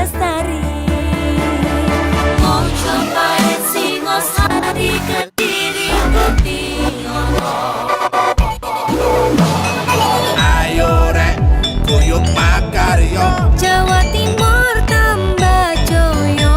lestari. Mau cobain Singosari, Kediri, Kutiono. Ayo rek, kuyuk makaryo. Jawa Timur tambah joyo.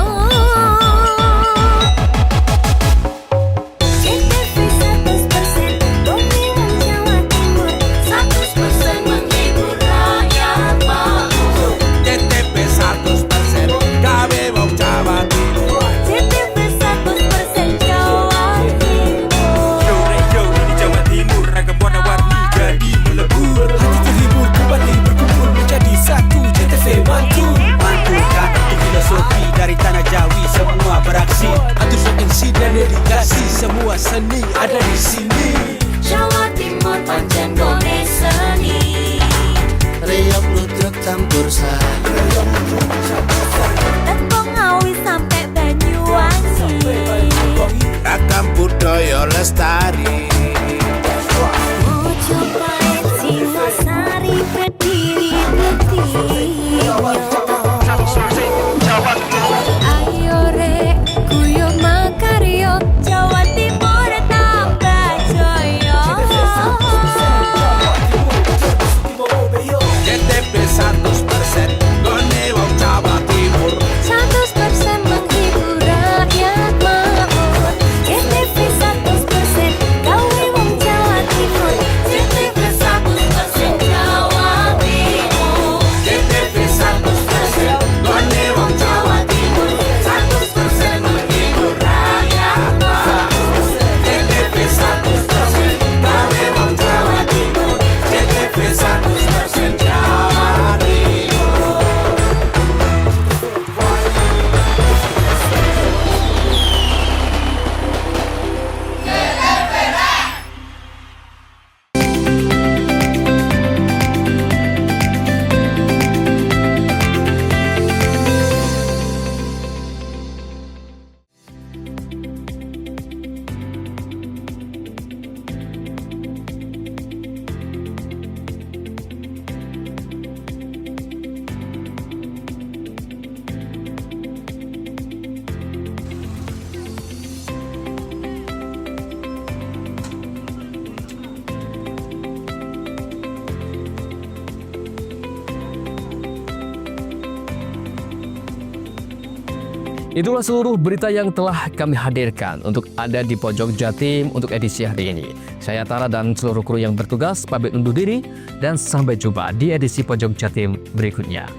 CTV 100% Bumi Wong Jawa Timur, 100% menghibur rakyat makmur. CTP 100% gawe wong Jawa Timur. CTV 100% Jawa Timur. Yo di Jawa Timur ragam warna-warni jadi melebur. Hati terhibur kembali berkumpul menjadi satu. CTV mantu mantulkan untuk filosofi dari tanah Jawi semua beraksi. Atur MC dan dedikasi semua seni ada di sini. Jawa Timur pancen gone seni. Reyok ludruk campur sari. Tepung Ngawi sampai Banyuwangi. Ragam budaya lestari. Mau cobain Singosari, Kediri, Kutiono. Ayo rek, kuyuk makaryo, Jawa Timur tambah joyo. CTP 100% gone wong Jawa Timur. 100% menghibur rakyat makmur. CTV 100% gawe wong Jawa Timur. CTV 100% Jawa Timur. CTP 100% gone wong Jawa Timur. 100% menghibur rakyat makmur. CTP 100% gawe wong Jawa Timur. CTP 100% Jawa Timur. Itulah seluruh berita yang telah kami hadirkan untuk Anda di Pojok Jatim untuk edisi hari ini. Saya Tara dan seluruh kru yang bertugas pamit undur diri dan sampai jumpa di edisi Pojok Jatim berikutnya.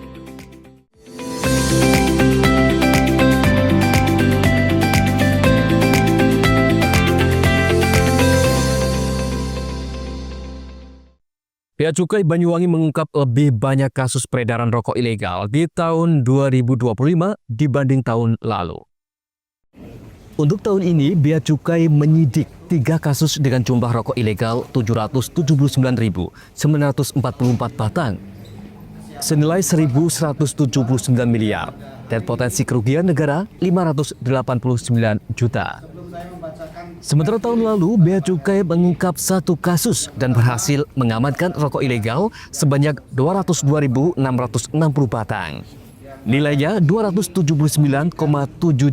Bea Cukai Banyuwangi mengungkap lebih banyak kasus peredaran rokok ilegal di tahun 2025 dibanding tahun lalu. Untuk tahun ini, Bea Cukai menyidik 3 kasus dengan jumlah rokok ilegal 779.944 batang, senilai 1.179 miliar, dan potensi kerugian negara 589 juta. Sementara tahun lalu, Bea Cukai mengungkap 1 kasus dan berhasil mengamankan rokok ilegal sebanyak 202.660 batang. Nilainya 279,7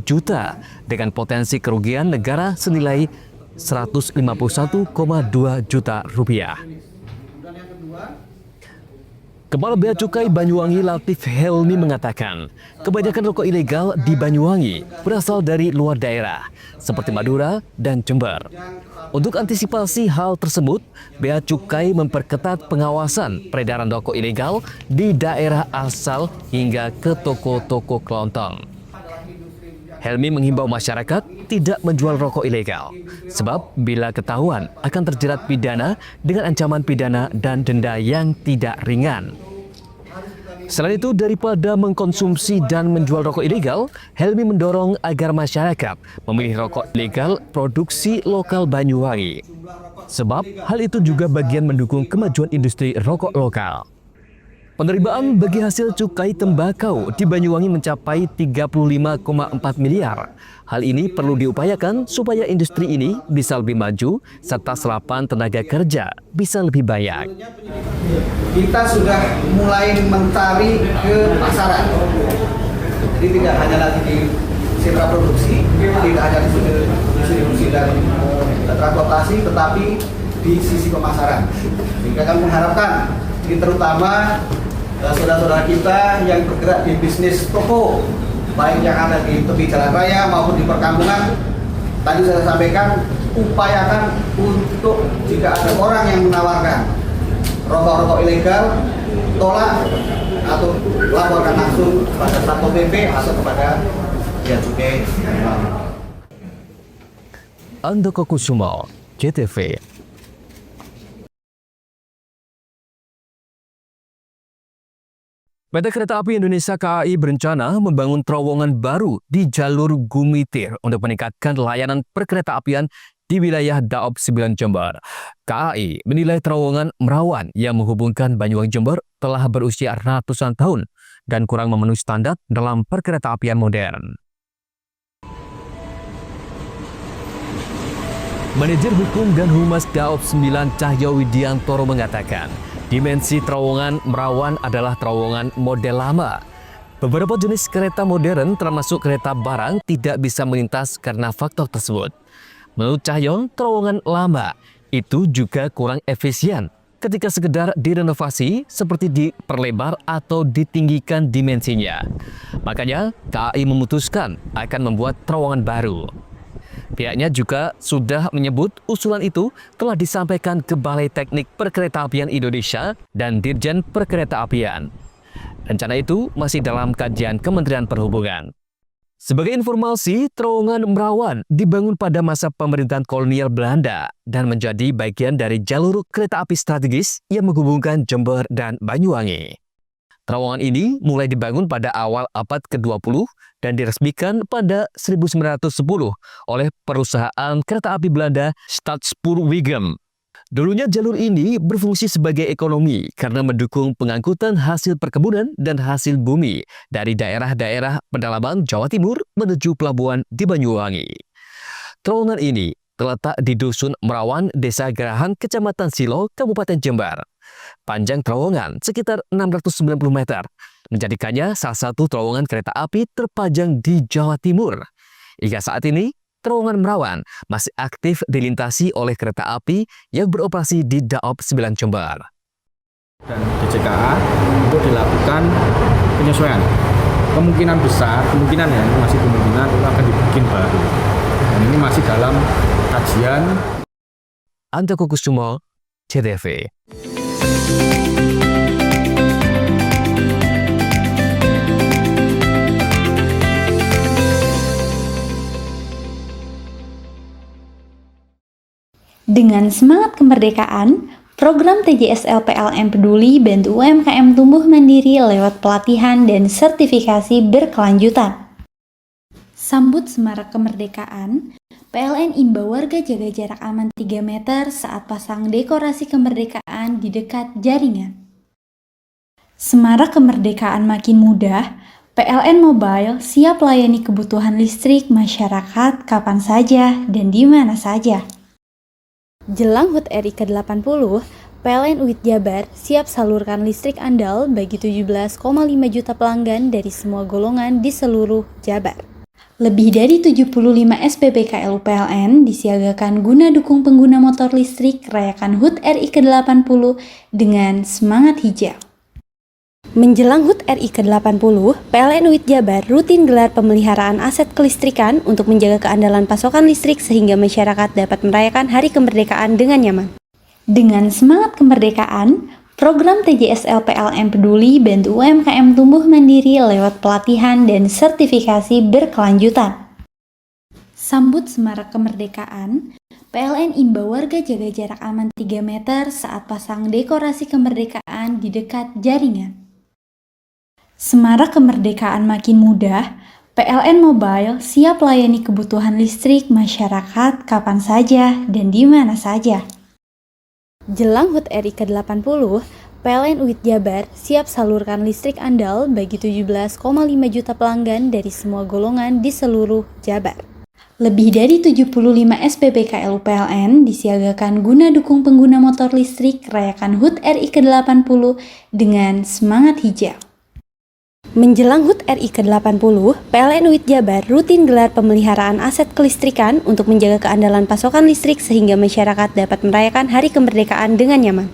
juta dengan potensi kerugian negara senilai 151,2 juta rupiah. Kepala Bea Cukai Banyuwangi Latif Helmi mengatakan, kebanyakan rokok ilegal di Banyuwangi berasal dari luar daerah, seperti Madura dan Jember. Untuk antisipasi hal tersebut, Bea Cukai memperketat pengawasan peredaran rokok ilegal di daerah asal hingga ke toko-toko kelontong. Helmi menghimbau masyarakat tidak menjual rokok ilegal, sebab bila ketahuan akan terjerat pidana dengan ancaman pidana dan denda yang tidak ringan. Selain itu, daripada mengkonsumsi dan menjual rokok ilegal, Helmi mendorong agar masyarakat memilih rokok ilegal produksi lokal Banyuwangi. Sebab hal itu juga bagian mendukung kemajuan industri rokok lokal. Penerimaan bagi hasil cukai tembakau di Banyuwangi mencapai 35,4 miliar. Hal ini perlu diupayakan supaya industri ini bisa lebih maju serta serapan tenaga kerja bisa lebih banyak. Kita sudah mulai mencari ke pasaran. Jadi tidak hanya lagi di sentra produksi, tidak hanya di distribusi dan transportasi, tetapi di sisi pemasaran. Sehingga kami mengharapkan, ini terutama saudara-saudara kita yang bergerak di bisnis toko, baik yang ada di tepi jalan raya maupun di perkampungan. Tadi saya sampaikan, upayakan untuk jika ada orang yang menawarkan rokok-rokok ilegal, tolak atau laporkan langsung kepada Satpol PP atau kepada Bea Cukai. Andoko Kusumo, JTV. PT Kereta Api Indonesia KAI berencana membangun terowongan baru di jalur Gumitir untuk meningkatkan layanan perkereta-apian di wilayah Daop 9 Jember. KAI menilai terowongan Merawan yang menghubungkan Banyuwangi Jember telah berusia ratusan tahun dan kurang memenuhi standar dalam perkereta-apian modern. Manajer Hukum dan Humas Daop 9 Cahyo Widiantoro mengatakan, dimensi terowongan Merawan adalah terowongan model lama. Beberapa jenis kereta modern termasuk kereta barang tidak bisa melintas karena faktor tersebut. Menurut Cahyo, terowongan lama itu juga kurang efisien ketika sekedar direnovasi seperti diperlebar atau ditinggikan dimensinya. Makanya KAI memutuskan akan membuat terowongan baru. Pihaknya juga sudah menyebut usulan itu telah disampaikan ke Balai Teknik Perkeretaapian Indonesia dan Dirjen Perkeretaapian. Rencana itu masih dalam kajian Kementerian Perhubungan. Sebagai informasi, terowongan Merawan dibangun pada masa pemerintahan kolonial Belanda dan menjadi bagian dari jalur kereta api strategis yang menghubungkan Jember dan Banyuwangi. Terowongan ini mulai dibangun pada awal abad ke-20 dan diresmikan pada 1910 oleh perusahaan kereta api Belanda Stadsspoorwegen. Dulunya jalur ini berfungsi sebagai ekonomi karena mendukung pengangkutan hasil perkebunan dan hasil bumi dari daerah-daerah pedalaman Jawa Timur menuju pelabuhan di Banyuwangi. Terowongan ini terletak di Dusun Merawan, Desa Gerahan, Kecamatan Silo, Kabupaten Jember. Panjang terowongan sekitar 690 meter, menjadikannya salah satu terowongan kereta api terpanjang di Jawa Timur. Hingga saat ini, terowongan Merawan masih aktif dilintasi oleh kereta api yang beroperasi di Daop 9 Jember. Dan DJKA untuk dilakukan penyesuaian. Kemungkinan besar, kemungkinan ya, masih kemungkinan itu akan dibikin baru. Dan ini masih dalam kajian. Andoko Kusumo, JTV. Dengan semangat kemerdekaan, program TJSL PLN Peduli bantu UMKM tumbuh mandiri lewat pelatihan dan sertifikasi berkelanjutan. Sambut semarak kemerdekaan, PLN imbau warga jaga jarak aman 3 meter saat pasang dekorasi kemerdekaan di dekat jaringan. Semarak kemerdekaan makin mudah, PLN Mobile siap layani kebutuhan listrik masyarakat kapan saja dan di mana saja. Jelang HUT RI ke-80, PLN UIT Jabar siap salurkan listrik andal bagi 17,5 juta pelanggan dari semua golongan di seluruh Jabar. Lebih dari 75 SPBKL PLN disiagakan guna dukung pengguna motor listrik rayakan HUT RI ke-80 dengan semangat hijau. Menjelang HUT RI ke-80, PLN UIT Jabar rutin gelar pemeliharaan aset kelistrikan untuk menjaga keandalan pasokan listrik sehingga masyarakat dapat merayakan Hari Kemerdekaan dengan nyaman. Dengan semangat kemerdekaan, program TJSL PLN Peduli bantu UMKM tumbuh mandiri lewat pelatihan dan sertifikasi berkelanjutan. Sambut semarak kemerdekaan, PLN imbau warga jaga jarak aman 3 meter saat pasang dekorasi kemerdekaan di dekat jaringan. Semarak kemerdekaan makin mudah, PLN Mobile siap layani kebutuhan listrik masyarakat kapan saja dan di mana saja. Jelang HUT RI ke-80, PLN UIT Jabar siap salurkan listrik andal bagi 17,5 juta pelanggan dari semua golongan di seluruh Jabar. Lebih dari 75 SPBKL PLN disiagakan guna dukung pengguna motor listrik rayakan HUT RI ke-80 dengan semangat hijau. Menjelang HUT RI ke-80, PLN UIT Jabar rutin gelar pemeliharaan aset kelistrikan untuk menjaga keandalan pasokan listrik sehingga masyarakat dapat merayakan Hari Kemerdekaan dengan nyaman.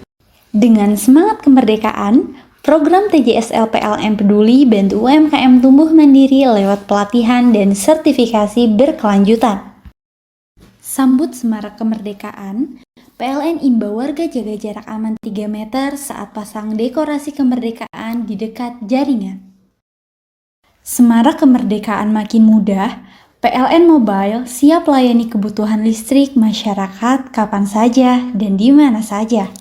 Dengan semangat kemerdekaan, program TJSL PLN Peduli bantu UMKM tumbuh mandiri lewat pelatihan dan sertifikasi berkelanjutan. Sambut semarak kemerdekaan, PLN imbau warga jaga jarak aman 3 meter saat pasang dekorasi kemerdekaan di dekat jaringan. Semarak kemerdekaan makin mudah, PLN Mobile siap layani kebutuhan listrik masyarakat kapan saja dan di mana saja.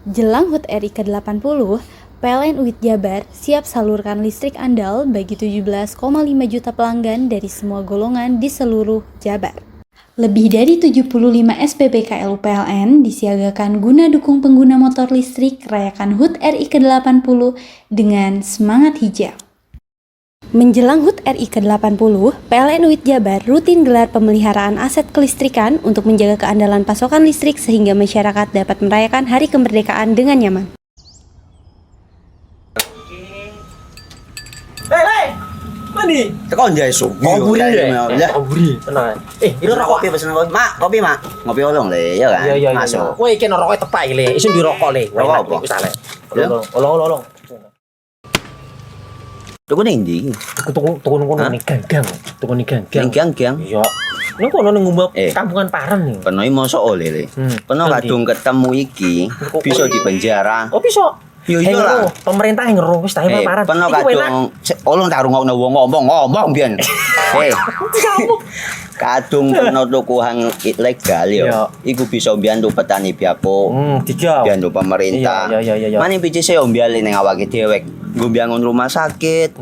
Jelang HUT RI ke-80, PLN UIT Jabar siap salurkan listrik andal bagi 17,5 juta pelanggan dari semua golongan di seluruh Jabar. Lebih dari 75 SPBKL PLN disiagakan guna dukung pengguna motor listrik rayakan HUT RI ke-80 dengan semangat hijau. Menjelang HUT RI ke-80, PLN UIT Jabar rutin gelar pemeliharaan aset kelistrikan untuk menjaga keandalan pasokan listrik sehingga masyarakat dapat merayakan Hari Kemerdekaan dengan nyaman. Mandi. Tekan jaya su. Buri deh. Ya. Buri, tenang. Ini rokok. Kopi pesen kopi. Mak, kopi mak. Ngopi olong le, ya kan? Iya. Masuk. Woi, kena rokoknya tepak le. Isun dirokok le. Rokok apa? Wis ale. Ya. Olong. Tuku ning ndi? Tuku ning gang. Tuku ning gang. Gang-gang. Iya. Nang kono ning ngumbat Eh. kampungan Paren nih. Peno iki mosok oleh le. Peno Nanti. kadung ketemu iki bisa dipenjara. Oh bisa. Yo iya lah. Pemerintah yang ngeru wis tahe Paren. Peno Iku enak. kadung olong tak rungokno wong ngomong biyen. Kadung peno tuku hang ilegal yo. Iya. Iku bisa mbiyantu petani biako. Tiga. Mbiyantu pemerintah. Iya. Mane pici se ombyale ning awake dhewek. Nggo mbiyangun rumah sakit.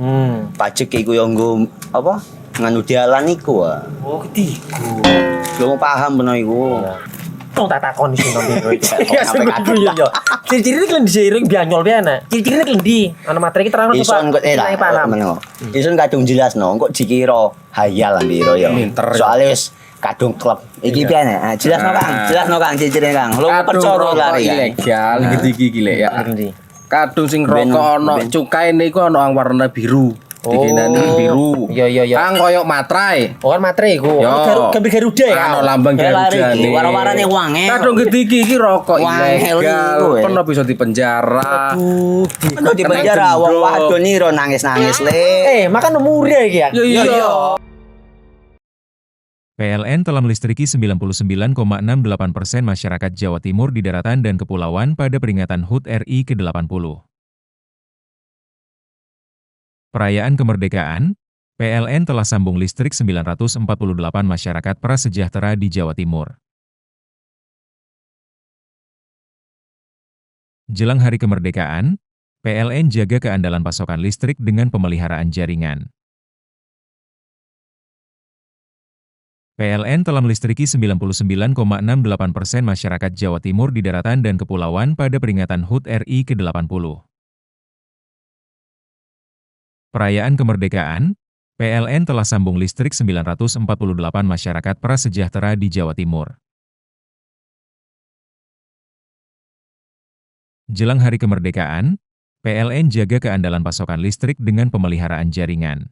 Pajak iku yo nggo apa? Nganu dalan iku ah. Oh, ketiku. Lu paham bener iku. Tong tak takon di sini iki. Ya, sampe kadung. Iya. Ciri-ciri iki diseiring bianyol piye ana. Ciri-cirine iki ndi? Ana materi iki terang Ison kok lah. Meneng. Ison kadung jelasno kok dikira hayal ambiro ya. Soale wis kadung klub. Iki piye nek? Jelasno Kang. Jelasno Kang ciri-cirine Kang. Lu percaya lari kan. Ilegal iki ya. Ndi? Kadung sing Ben- rokok ono ben- cukaine iku ono yang warna biru. Dikenani biru. Iya. Kang koyo matrai. Oh kan materi iku. Yo. Gambar Garuda ya. Ano lambang Garuda nih. Wara-warane wangel. Kadung iki rokok Wangel ilegal. iku, Pernah bisa dipenjara. Kok di penjara wong wadon niro nangis-nangis le. Makan murah iki ya. Iya. PLN telah melistriki 99,68% masyarakat Jawa Timur di daratan dan kepulauan pada peringatan HUT RI ke-80. Perayaan kemerdekaan, PLN telah sambung listrik 948 masyarakat prasejahtera di Jawa Timur. Jelang Hari Kemerdekaan, PLN jaga keandalan pasokan listrik dengan pemeliharaan jaringan. PLN telah melistriki 99,68% masyarakat Jawa Timur di daratan dan kepulauan pada peringatan HUT RI ke-80. Perayaan kemerdekaan, PLN telah sambung listrik 948 masyarakat prasejahtera di Jawa Timur. Jelang Hari Kemerdekaan, PLN jaga keandalan pasokan listrik dengan pemeliharaan jaringan.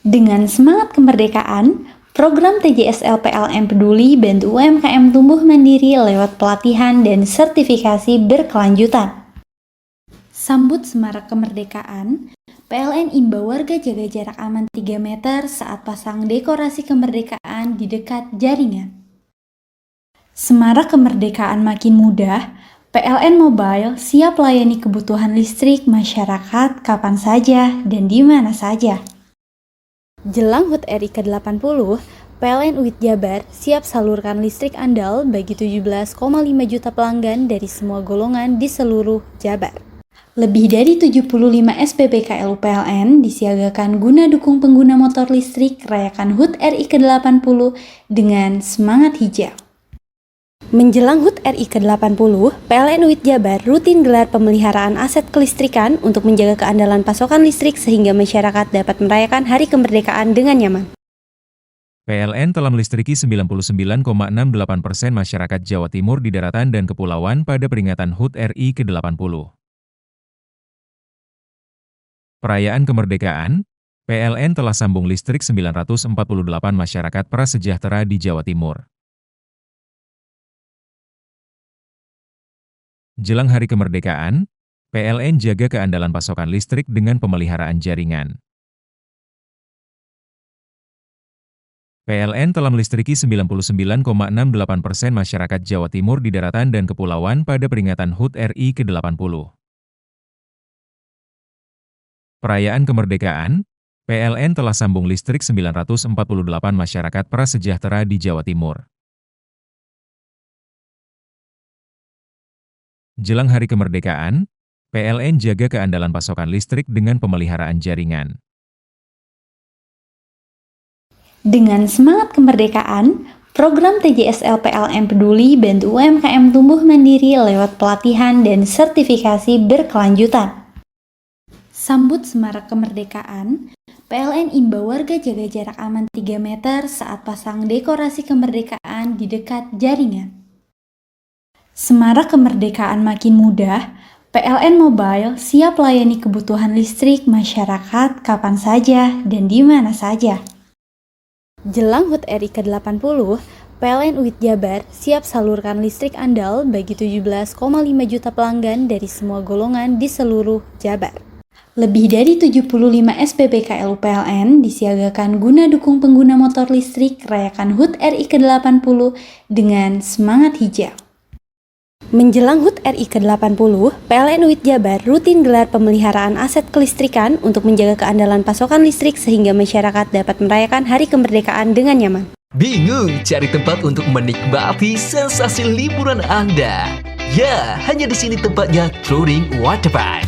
Dengan semangat kemerdekaan, program TJSL PLN Peduli bantu UMKM tumbuh mandiri lewat pelatihan dan sertifikasi berkelanjutan. Sambut semarak kemerdekaan, PLN imbau warga jaga jarak aman 3 meter saat pasang dekorasi kemerdekaan di dekat jaringan. Semarak kemerdekaan makin mudah, PLN Mobile siap layani kebutuhan listrik masyarakat kapan saja dan di mana saja. Jelang HUT RI ke-80, PLN UIT Jabar siap salurkan listrik andal bagi 17,5 juta pelanggan dari semua golongan di seluruh Jabar. Lebih dari 75 SPBKL PLN disiagakan guna dukung pengguna motor listrik rayakan HUT RI ke-80 dengan semangat hijau. Menjelang HUT RI ke-80, PLN UIT Jabar rutin gelar pemeliharaan aset kelistrikan untuk menjaga keandalan pasokan listrik sehingga masyarakat dapat merayakan Hari Kemerdekaan dengan nyaman. PLN telah melistriki 99,68% masyarakat Jawa Timur di daratan dan kepulauan pada peringatan HUT RI ke-80. Perayaan kemerdekaan, PLN telah sambung listrik 948 masyarakat prasejahtera di Jawa Timur. Jelang hari kemerdekaan, PLN jaga keandalan pasokan listrik dengan pemeliharaan jaringan. PLN telah melistriki 99,68% masyarakat Jawa Timur di daratan dan kepulauan pada peringatan HUT RI ke-80. Perayaan kemerdekaan, PLN telah sambung listrik 948 masyarakat prasejahtera di Jawa Timur. Jelang hari kemerdekaan, PLN jaga keandalan pasokan listrik dengan pemeliharaan jaringan. Dengan semangat kemerdekaan, program TJSL PLN Peduli bantu UMKM tumbuh mandiri lewat pelatihan dan sertifikasi berkelanjutan. Sambut semarak kemerdekaan, PLN imbau warga jaga jarak aman 3 meter saat pasang dekorasi kemerdekaan di dekat jaringan. Semarak kemerdekaan makin mudah, PLN Mobile siap layani kebutuhan listrik masyarakat kapan saja dan di mana saja. Jelang HUT RI ke-80, PLN UIT Jabar siap salurkan listrik andal bagi 17,5 juta pelanggan dari semua golongan di seluruh Jabar. Lebih dari 75 SPBKLU PLN disiagakan guna dukung pengguna motor listrik rayakan HUT RI ke-80 dengan semangat hijau. Menjelang HUT RI ke-80, PLN UIT Jabar rutin gelar pemeliharaan aset kelistrikan untuk menjaga keandalan pasokan listrik sehingga masyarakat dapat merayakan hari kemerdekaan dengan nyaman. Bingung cari tempat untuk menikmati sensasi liburan Anda? Ya, hanya di sini tempatnya Touring Waterpark.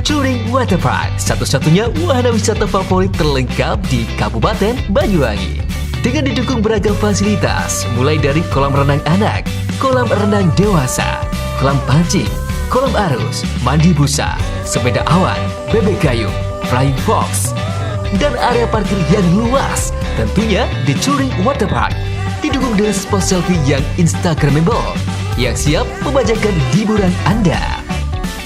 Touring Waterpark, satu-satunya wahana wisata favorit terlengkap di Kabupaten Banyuwangi. Dengan didukung beragam fasilitas, mulai dari kolam renang anak, kolam renang dewasa, kolam pancing, kolam arus, mandi busa, sepeda awan, bebek gayung, flying fox, dan area parkir yang luas. Tentunya di Touring Waterpark, didukung dengan spot selfie yang instagramable, yang siap membajakan hiburan Anda.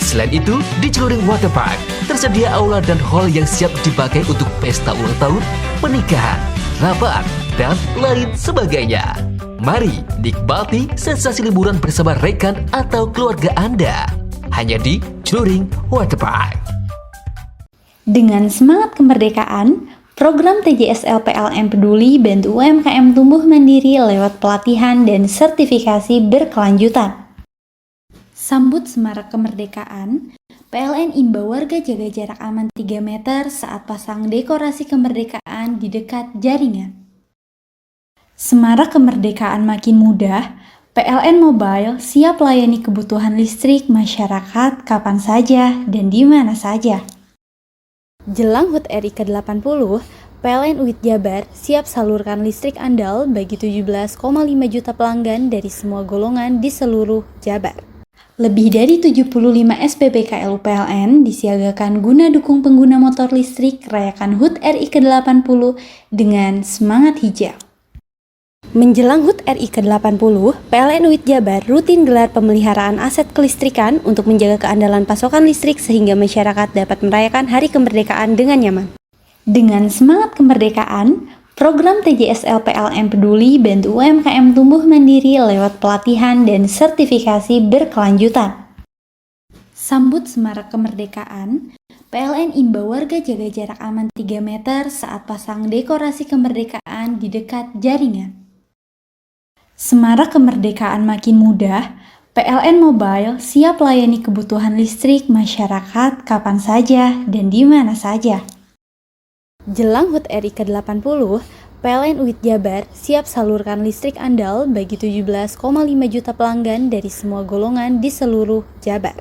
Selain itu, di Touring Waterpark, tersedia aula dan hall yang siap dipakai untuk pesta ulang tahun, pernikahan, rapat, dan lain sebagainya. Mari nikmati sensasi liburan bersama rekan atau keluarga Anda. Hanya di Touring Waterpark. Dengan semangat kemerdekaan, program TJSL PLN Peduli bantu UMKM tumbuh mandiri lewat pelatihan dan sertifikasi berkelanjutan. Sambut semarak kemerdekaan, PLN imbau warga jaga jarak aman 3 meter saat pasang dekorasi kemerdekaan di dekat jaringan. Semarak kemerdekaan makin mudah, PLN Mobile siap layani kebutuhan listrik masyarakat kapan saja dan di mana saja. Jelang HUT RI ke-80, PLN UIT Jabar siap salurkan listrik andal bagi 17,5 juta pelanggan dari semua golongan di seluruh Jabar. Lebih dari 75 SPBKLU PLN disiagakan guna dukung pengguna motor listrik rayakan HUT RI ke-80 dengan semangat hijau. Menjelang HUT RI ke-80, PLN UIT Jabar rutin gelar pemeliharaan aset kelistrikan untuk menjaga keandalan pasokan listrik sehingga masyarakat dapat merayakan hari kemerdekaan dengan nyaman. Dengan semangat kemerdekaan, program TJSL PLN Peduli bantu UMKM tumbuh mandiri lewat pelatihan dan sertifikasi berkelanjutan. Sambut semarak kemerdekaan, PLN imbau warga jaga jarak aman 3 meter saat pasang dekorasi kemerdekaan di dekat jaringan. Semarak kemerdekaan makin mudah, PLN Mobile siap layani kebutuhan listrik masyarakat kapan saja dan di mana saja. Jelang HUT RI ke-80, PLN UIT Jabar siap salurkan listrik andal bagi 17,5 juta pelanggan dari semua golongan di seluruh Jabar.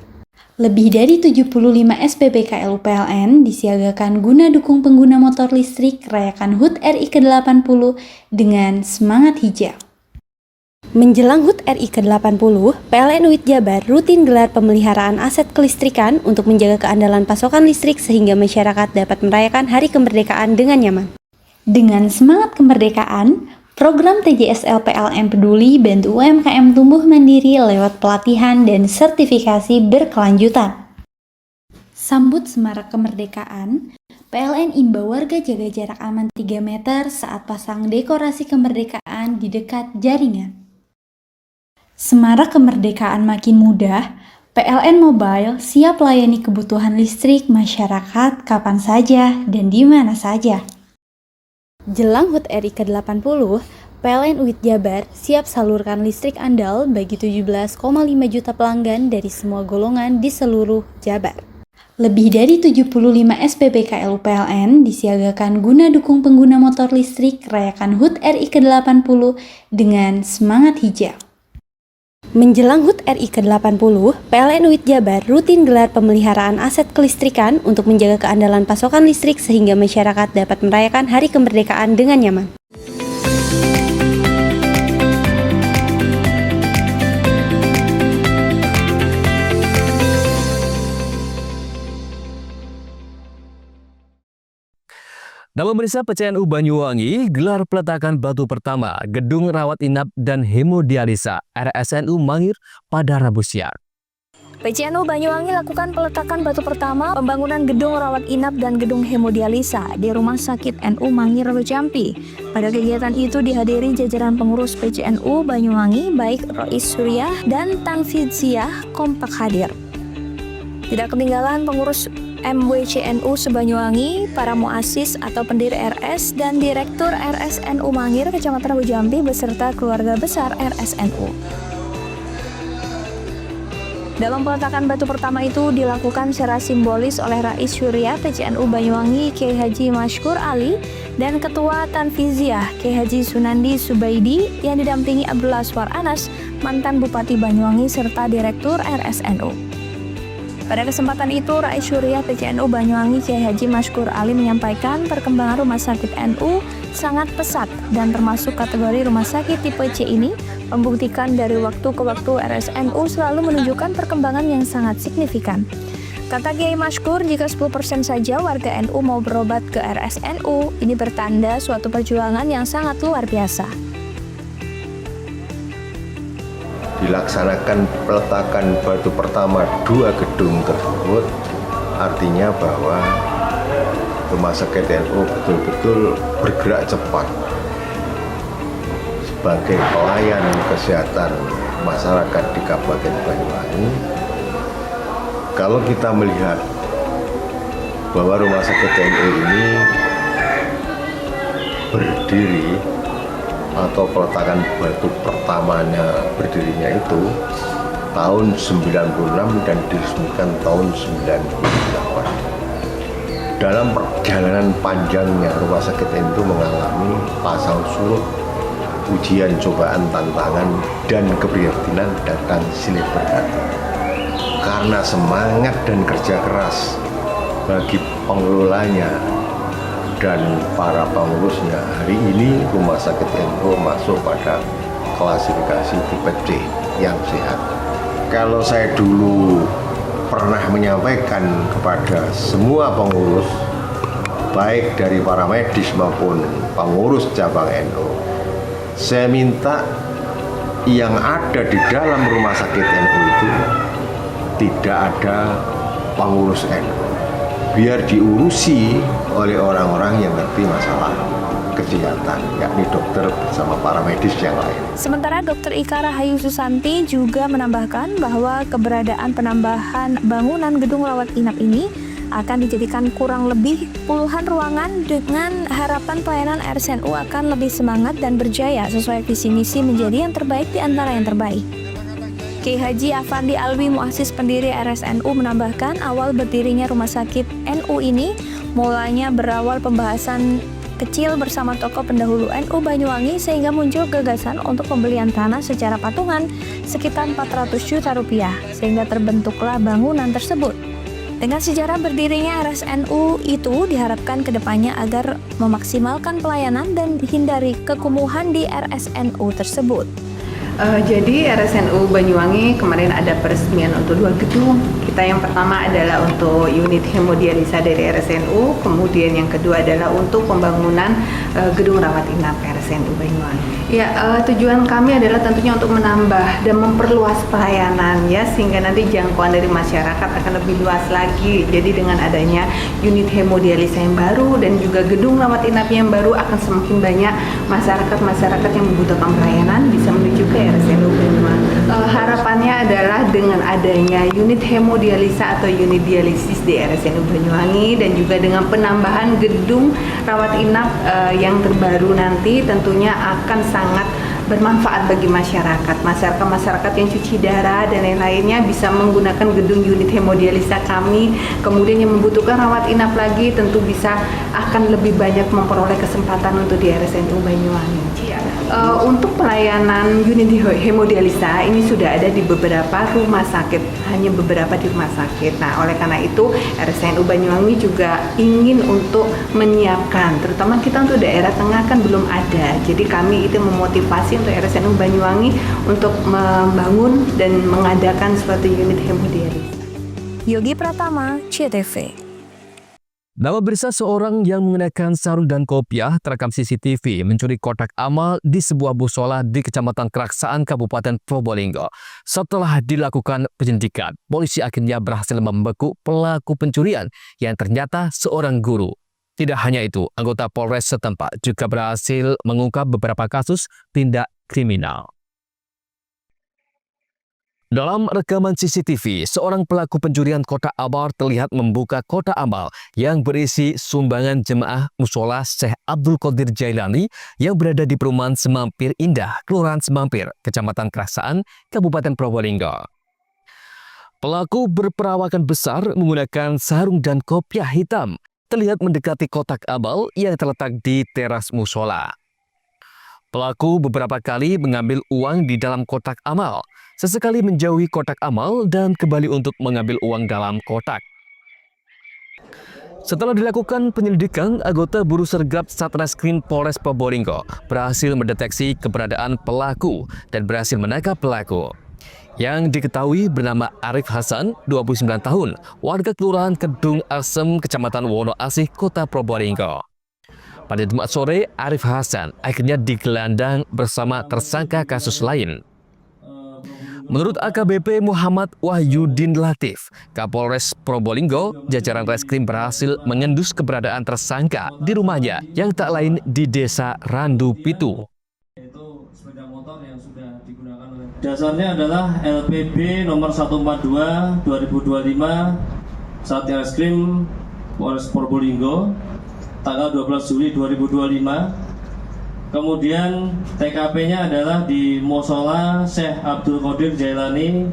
Lebih dari 75 SPBKLU PLN disiagakan guna dukung pengguna motor listrik rayakan HUT RI ke-80 dengan semangat hijau. Menjelang HUT RI ke-80, PLN UIT Jabar rutin gelar pemeliharaan aset kelistrikan untuk menjaga keandalan pasokan listrik sehingga masyarakat dapat merayakan hari kemerdekaan dengan nyaman. Dengan semangat kemerdekaan, program TJSL PLN Peduli bantu UMKM tumbuh mandiri lewat pelatihan dan sertifikasi berkelanjutan. Sambut Semarak Kemerdekaan, PLN imbau warga jaga jarak aman 3 meter saat pasang dekorasi kemerdekaan di dekat jaringan. Semarak kemerdekaan makin mudah, PLN Mobile siap layani kebutuhan listrik masyarakat kapan saja dan di mana saja. Jelang HUT RI ke-80, PLN UIT Jabar siap salurkan listrik andal bagi 17,5 juta pelanggan dari semua golongan di seluruh Jabar. Lebih dari 75 SPBKLU PLN disiagakan guna dukung pengguna motor listrik rayakan HUT RI ke-80 dengan semangat hijau. Menjelang HUT RI ke-80, PLN UIT Jabar rutin gelar pemeliharaan aset kelistrikan untuk menjaga keandalan pasokan listrik sehingga masyarakat dapat merayakan Hari Kemerdekaan dengan nyaman. Nama pemirsa PCNU Banyuwangi gelar peletakan batu pertama Gedung Rawat Inap dan Hemodialisa RSNU Mangir pada Rabu siang. PCNU Banyuwangi lakukan peletakan batu pertama pembangunan Gedung Rawat Inap dan Gedung Hemodialisa di Rumah Sakit NU Mangir Jampi. Pada kegiatan itu dihadiri jajaran pengurus PCNU Banyuwangi baik Rois Suryah dan Tanfiziah kompak hadir. Tidak ketinggalan pengurus MWCNU Sebanyuwangi, para muasis atau pendiri RS dan Direktur RSNU Mangir Kecamatan Rabu Jampi beserta keluarga besar RSNU. Dalam peletakan batu pertama itu dilakukan secara simbolis oleh Rais Syuriah PCNU Banyuwangi Kiai Haji Mashkur Ali dan Ketua Tanfiziah Kiai Haji Sunandi Subaidi yang didampingi Abdullah Aswar Anas, mantan Bupati Banyuwangi serta Direktur RSNU. Pada kesempatan itu, Rais Syuriah PCNU Banyuwangi Kiai Haji Mashkur Ali menyampaikan perkembangan rumah sakit NU sangat pesat dan termasuk kategori rumah sakit tipe C ini membuktikan dari waktu ke waktu RSNU selalu menunjukkan perkembangan yang sangat signifikan. Kata Kiai Mashkur, jika 10% saja warga NU mau berobat ke RSNU, ini bertanda suatu perjuangan yang sangat luar biasa. Dilaksanakan peletakan batu pertama 2 gedung tersebut artinya bahwa Rumah Sakit NU betul-betul bergerak cepat sebagai pelayan kesehatan masyarakat di Kabupaten Banyuwangi. Kalau kita melihat bahwa Rumah Sakit NU ini berdiri atau peletakan batu pertamanya berdirinya itu tahun 96 dan diresmikan tahun 98. Dalam perjalanan panjangnya Rumah Sakit itu mengalami pasang surut, ujian, cobaan, tantangan, dan keprihatinan datang silih berganti. Karena semangat dan kerja keras bagi pengelolanya dan para pengurusnya, hari ini Rumah Sakit NU masuk pada klasifikasi tipe C yang sehat. Kalau saya dulu pernah menyampaikan kepada semua pengurus, baik dari para medis maupun pengurus cabang NU, saya minta yang ada di dalam Rumah Sakit NU itu tidak ada pengurus NU, biar diurusi oleh orang-orang yang ngerti masalah kesehatan, yakni dokter bersama para medis yang lain. Sementara Dr. Ika Rahayu Susanti juga menambahkan bahwa keberadaan penambahan bangunan gedung rawat inap ini akan dijadikan kurang lebih puluhan ruangan dengan harapan pelayanan RSNU akan lebih semangat dan berjaya sesuai visi misi menjadi yang terbaik di antara yang terbaik. Kiai Haji Afandi Alwi, muasis pendiri RSNU, menambahkan awal berdirinya rumah sakit NU ini mulanya berawal pembahasan kecil bersama tokoh pendahulu NU Banyuwangi sehingga muncul gagasan untuk pembelian tanah secara patungan sekitar 400 juta rupiah sehingga terbentuklah bangunan tersebut. Dengan sejarah berdirinya RSNU itu diharapkan kedepannya agar memaksimalkan pelayanan dan dihindari kekumuhan di RSNU tersebut. Jadi RSNU Banyuwangi kemarin ada peresmian untuk 2 gedung. Kita yang pertama adalah untuk unit hemodialisa dari RSNU, kemudian yang kedua adalah untuk pembangunan gedung rawat inap RSNU Banyuwangi. Ya, tujuan kami adalah tentunya untuk menambah dan memperluas pelayanan ya, sehingga nanti jangkauan dari masyarakat akan lebih luas lagi. Jadi dengan adanya unit hemodialisa yang baru dan juga gedung rawat inap yang baru, akan semakin banyak masyarakat yang membutuhkan pelayanan bisa menuju ke RSNU Banyuwangi. Harapannya adalah dengan adanya unit hemodialisa atau unit dialisis di RSNU Banyuwangi dan juga dengan penambahan gedung rawat inap yang terbaru nanti tentunya akan sangat bermanfaat bagi masyarakat yang cuci darah dan lain-lainnya bisa menggunakan gedung unit hemodialisa kami. Kemudian yang membutuhkan rawat inap lagi tentu bisa akan lebih banyak memperoleh kesempatan untuk di RSNU Banyuwangi. Untuk pelayanan unit hemodialisa ini sudah ada di beberapa rumah sakit, hanya beberapa di rumah sakit. Nah, oleh karena itu RSNU Banyuwangi juga ingin untuk menyiapkan, terutama kita untuk daerah tengah kan belum ada. Jadi kami itu memotivasi untuk RSNU Banyuwangi untuk membangun dan mengadakan suatu unit hemodialisa. Yogi Pratama, CTV. Nama berita seorang yang mengenakan sarung dan kopiah terekam CCTV mencuri kotak amal di sebuah musola di Kecamatan Keraksaan, Kabupaten Probolinggo. Setelah dilakukan penyelidikan, polisi akhirnya berhasil membekuk pelaku pencurian yang ternyata seorang guru. Tidak hanya itu, anggota Polres setempat juga berhasil mengungkap beberapa kasus tindak kriminal. Dalam rekaman CCTV, seorang pelaku pencurian kotak amal terlihat membuka kotak amal yang berisi sumbangan jemaah musola Syekh Abdul Qadir Jailani yang berada di perumahan Semampir Indah, Kelurahan Semampir, Kecamatan Keraksaan, Kabupaten Probolinggo. Pelaku berperawakan besar menggunakan sarung dan kopiah hitam, terlihat mendekati kotak amal yang terletak di teras musola. Pelaku beberapa kali mengambil uang di dalam kotak amal, sesekali menjauhi kotak amal dan kembali untuk mengambil uang dalam kotak. Setelah dilakukan penyelidikan, anggota Buru Sergap Satreskrim Polres Probolinggo berhasil mendeteksi keberadaan pelaku dan berhasil menangkap pelaku. Yang diketahui bernama Arif Hasan, 29 tahun, warga Kelurahan Kedung Asem, Kecamatan Wonoasih, Kota Probolinggo. Pada Jumat sore, Arif Hasan akhirnya digelandang bersama tersangka kasus lain. Menurut AKBP Muhammad Wahyudin Latif, Kapolres Probolinggo, jajaran reskrim berhasil mengendus keberadaan tersangka di rumahnya yang tak lain di Desa Randu Pitu. Itu sepeda motor yang sudah digunakan oleh dasarnya adalah LPB nomor 142 2025 Satreskrim Polres Probolinggo tanggal 12 Juli 2025. Kemudian TKP-nya adalah di Musola Syekh Abdul Qadir Jailani,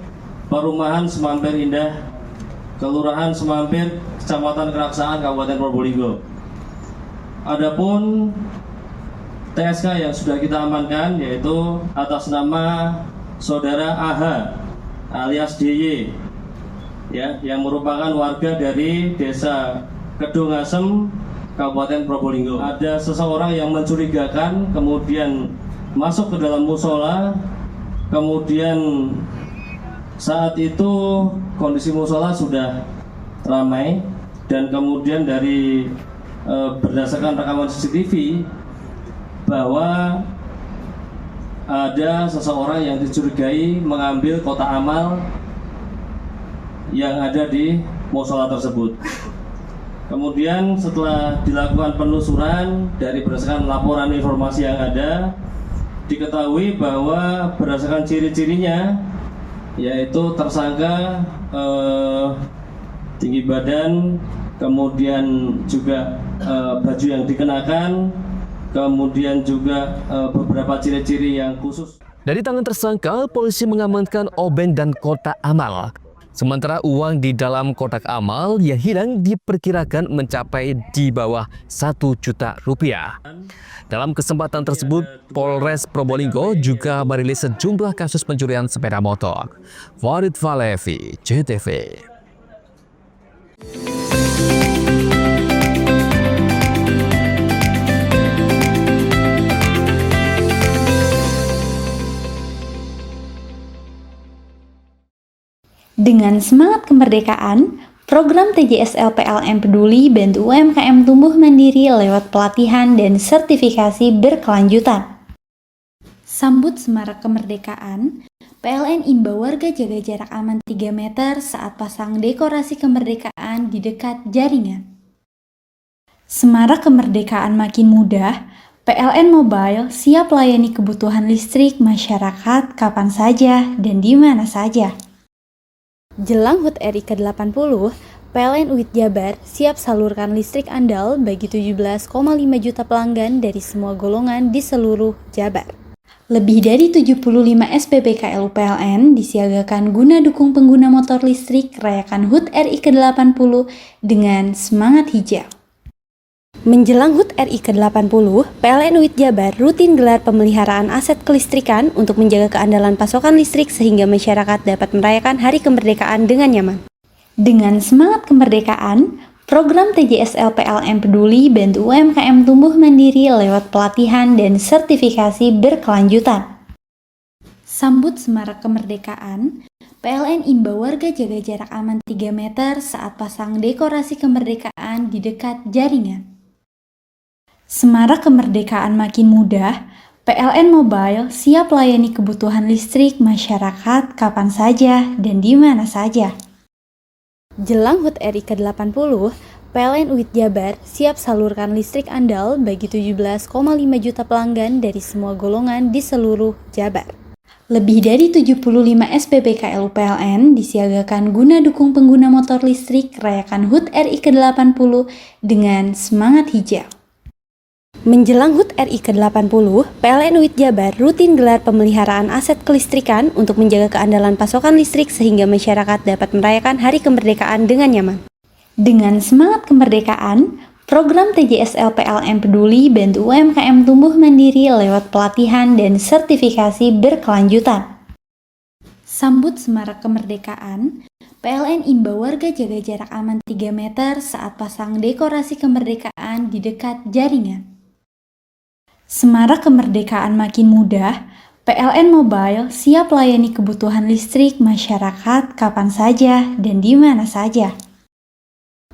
Perumahan Semampir Indah, Kelurahan Semampir, Kecamatan Keraksaan, Kabupaten Probolinggo. Adapun TSK yang sudah kita amankan yaitu atas nama Saudara AH alias DY ya, yang merupakan warga dari Desa Kedung Asem, Kabupaten Probolinggo. Ada seseorang yang mencurigakan kemudian masuk ke dalam musola, kemudian saat itu kondisi musola sudah ramai dan kemudian dari berdasarkan rekaman CCTV bahwa ada seseorang yang dicurigai mengambil kotak amal yang ada di musola tersebut. Kemudian setelah dilakukan penelusuran dari berdasarkan laporan informasi yang ada, diketahui bahwa berdasarkan ciri-cirinya yaitu tersangka tinggi badan, kemudian juga baju yang dikenakan, kemudian juga beberapa ciri-ciri yang khusus. Dari tangan tersangka, polisi mengamankan obeng dan kotak amal. Sementara uang di dalam kotak amal yang hilang diperkirakan mencapai di bawah 1 juta rupiah. Dalam kesempatan tersebut, Polres Probolinggo juga merilis sejumlah kasus pencurian sepeda motor. Farid Falevi, CTV. Dengan semangat kemerdekaan, program TJSL PLN Peduli bantu UMKM tumbuh mandiri lewat pelatihan dan sertifikasi berkelanjutan. Sambut semarak kemerdekaan, PLN imbau warga jaga jarak aman 3 meter saat pasang dekorasi kemerdekaan di dekat jaringan. Semarak kemerdekaan makin mudah, PLN Mobile siap layani kebutuhan listrik masyarakat kapan saja dan di mana saja. Jelang HUT RI ke-80, PLN UIT Jabar siap salurkan listrik andal bagi 17,5 juta pelanggan dari semua golongan di seluruh Jabar. Lebih dari 75 SPBKL PLN disiagakan guna dukung pengguna motor listrik rayakan HUT RI ke-80 dengan semangat hijau. Menjelang HUT RI ke-80, PLN UIT Jabar rutin gelar pemeliharaan aset kelistrikan untuk menjaga keandalan pasokan listrik sehingga masyarakat dapat merayakan Hari Kemerdekaan dengan nyaman. Dengan semangat kemerdekaan, program TJSL PLN Peduli bantu UMKM tumbuh mandiri lewat pelatihan dan sertifikasi berkelanjutan. Sambut semarak kemerdekaan, PLN imbau warga jaga jarak aman 3 meter saat pasang dekorasi kemerdekaan di dekat jaringan. Semarak kemerdekaan makin mudah, PLN Mobile siap layani kebutuhan listrik masyarakat kapan saja dan di mana saja. Jelang HUT RI ke-80, PLN UIT Jabar siap salurkan listrik andal bagi 17,5 juta pelanggan dari semua golongan di seluruh Jabar. Lebih dari 75 SPBKL PLN disiagakan guna dukung pengguna motor listrik rayakan HUT RI ke-80 dengan semangat hijau. Menjelang HUT RI ke-80, PLN UIT Jabar rutin gelar pemeliharaan aset kelistrikan untuk menjaga keandalan pasokan listrik sehingga masyarakat dapat merayakan Hari Kemerdekaan dengan nyaman. Dengan semangat kemerdekaan, program TJSL PLN Peduli bantu UMKM tumbuh mandiri lewat pelatihan dan sertifikasi berkelanjutan. Sambut semarak kemerdekaan, PLN imbau warga jaga jarak aman 3 meter saat pasang dekorasi kemerdekaan di dekat jaringan. Semarak kemerdekaan makin mudah, PLN Mobile siap layani kebutuhan listrik masyarakat kapan saja dan di mana saja.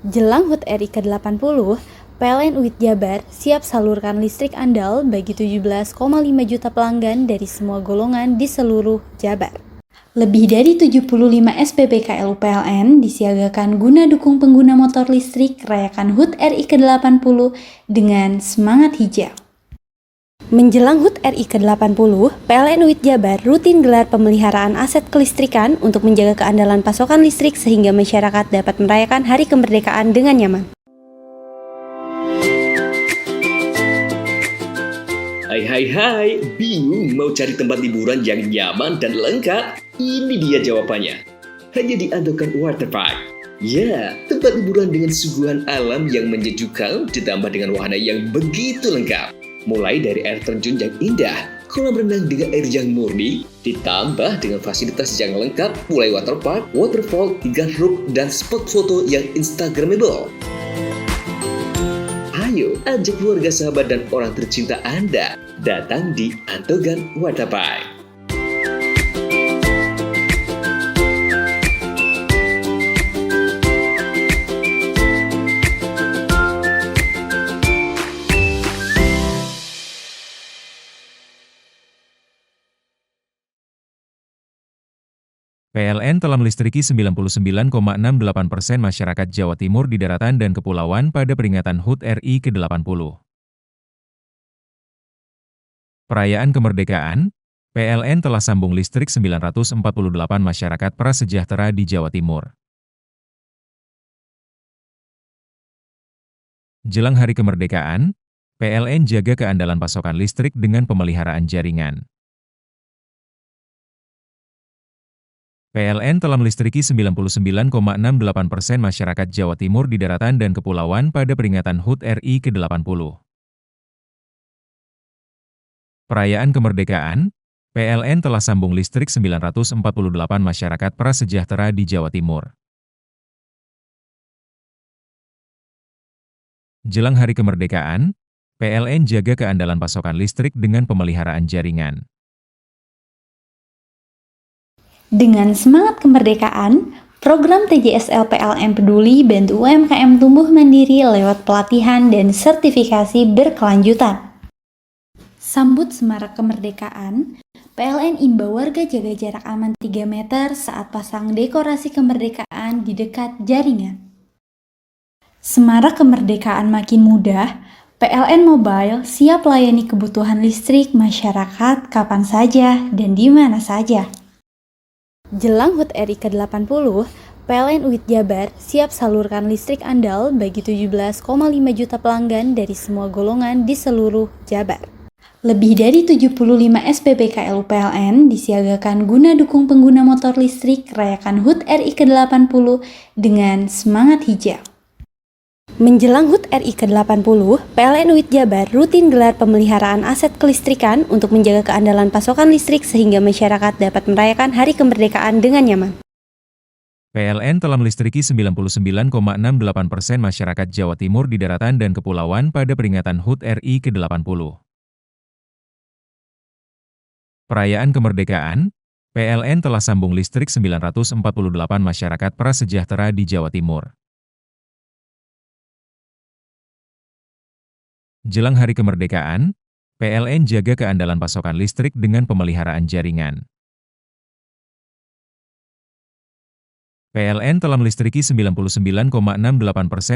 Jelang HUT RI ke-80, PLN UIT Jabar siap salurkan listrik andal bagi 17,5 juta pelanggan dari semua golongan di seluruh Jabar. Lebih dari 75 SPBKL PLN disiagakan guna dukung pengguna motor listrik rayakan HUT RI ke-80 dengan semangat hijau. Menjelang HUT RI ke-80, PLN UIT Jabar rutin gelar pemeliharaan aset kelistrikan untuk menjaga keandalan pasokan listrik sehingga masyarakat dapat merayakan Hari Kemerdekaan dengan nyaman. Hai, bingung mau cari tempat liburan yang nyaman dan lengkap? Ini dia jawabannya. Hanya di Andokan Waterpark. Ya, tempat liburan dengan suguhan alam yang menyejukkan ditambah dengan wahana yang begitu lengkap. Mulai dari air terjun yang indah, kolam renang dengan air yang murni, ditambah dengan fasilitas yang lengkap mulai waterpark, waterfall, hingga roof dan spot foto yang instagramable. Ayo, ajak keluarga, sahabat, dan orang tercinta Anda datang di Andokan Waterpark. PLN telah melistriki 99,68% masyarakat Jawa Timur di daratan dan kepulauan pada peringatan HUT RI ke-80. Perayaan kemerdekaan, PLN telah sambung listrik 948 masyarakat prasejahtera di Jawa Timur. Jelang Hari Kemerdekaan, PLN jaga keandalan pasokan listrik dengan pemeliharaan jaringan. PLN telah melistriki 99,68% masyarakat Jawa Timur di daratan dan kepulauan pada peringatan HUT RI ke-80. Perayaan kemerdekaan, PLN telah sambung listrik 948 masyarakat prasejahtera di Jawa Timur. Jelang Hari Kemerdekaan, PLN jaga keandalan pasokan listrik dengan pemeliharaan jaringan. Dengan semangat kemerdekaan, program TJSL PLN Peduli bantu UMKM tumbuh mandiri lewat pelatihan dan sertifikasi berkelanjutan. Sambut semarak kemerdekaan, PLN imbau warga jaga jarak aman 3 meter saat pasang dekorasi kemerdekaan di dekat jaringan. Semarak kemerdekaan makin mudah, PLN Mobile siap layani kebutuhan listrik masyarakat kapan saja dan di mana saja. Jelang HUT RI ke-80, PLN UIT Jabar siap salurkan listrik andal bagi 17,5 juta pelanggan dari semua golongan di seluruh Jabar. Lebih dari 75 SPBKL PLN disiagakan guna dukung pengguna motor listrik rayakan HUT RI ke-80 dengan semangat hijau. Menjelang HUT RI ke-80, PLN UIT Jabar rutin gelar pemeliharaan aset kelistrikan untuk menjaga keandalan pasokan listrik sehingga masyarakat dapat merayakan Hari Kemerdekaan dengan nyaman. PLN telah melistriki 99,68% masyarakat Jawa Timur di daratan dan kepulauan pada peringatan HUT RI ke-80. Perayaan kemerdekaan, PLN telah sambung listrik 948 masyarakat prasejahtera di Jawa Timur. Jelang Hari Kemerdekaan, PLN jaga keandalan pasokan listrik dengan pemeliharaan jaringan. PLN telah melistriki 99,68%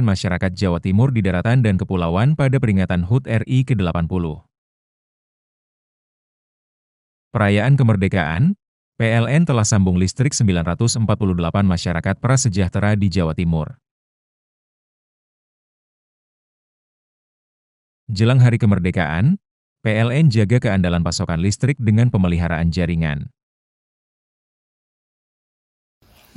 masyarakat Jawa Timur di daratan dan kepulauan pada peringatan HUT RI ke-80. Perayaan kemerdekaan, PLN telah sambung listrik 948 masyarakat prasejahtera di Jawa Timur. Jelang Hari Kemerdekaan, PLN jaga keandalan pasokan listrik dengan pemeliharaan jaringan.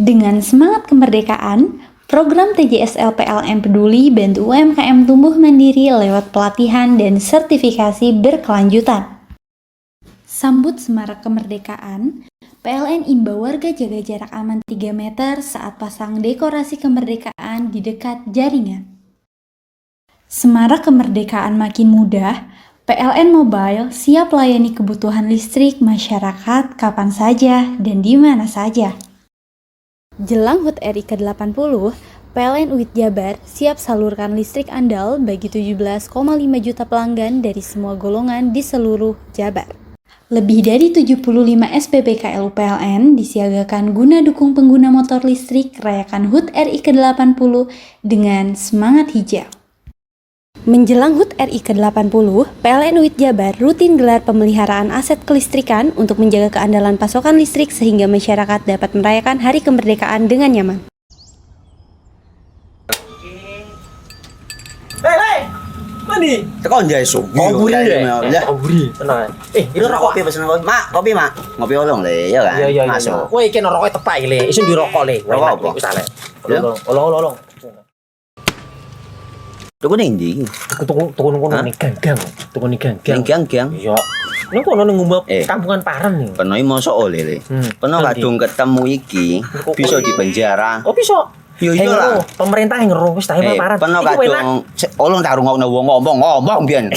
Dengan semangat kemerdekaan, program TJSL PLN Peduli bantu UMKM tumbuh mandiri lewat pelatihan dan sertifikasi berkelanjutan. Sambut semarak kemerdekaan, PLN imbau warga jaga jarak aman 3 meter saat pasang dekorasi kemerdekaan di dekat jaringan. Semarak kemerdekaan makin mudah, PLN Mobile siap layani kebutuhan listrik masyarakat kapan saja dan di mana saja. Jelang HUT RI ke-80, PLN UIT Jabar siap salurkan listrik andal bagi 17,5 juta pelanggan dari semua golongan di seluruh Jabar. Lebih dari 75 SPBKL PLN disiagakan guna dukung pengguna motor listrik rayakan HUT RI ke-80 dengan semangat hijau. Menjelang HUT RI ke-80, PLN UIT Jabar rutin gelar pemeliharaan aset kelistrikan untuk menjaga keandalan pasokan listrik sehingga masyarakat dapat merayakan Hari Kemerdekaan dengan nyaman. Hei! Mandi. Tekan jaya su. Kopi ya. Kopi. Tenang. Ini rokok. Kopi pesen kopi. Mak, kopi, Mak. Ngopi olong le, ya kan? Iya. Masuk. Woi, iki rokoknya tepak iki le. Isin dirokok le. Rokok apa? Wis ale. Olong. Tuku ning ndi? Tuku ning ganggang. Tuku ning ganggang. Ning ganggang. Iya. Ning kono ning ngumbah kampungan Paren nih. Peno mosok oleh le. Peno kadung ketemu iki bisa dipenjara. Oh, bisa. Yo lah. Pemerintah yang ngeru wis tahe Paren. Peno kadung olong tak rungokno wong ngomong biyen.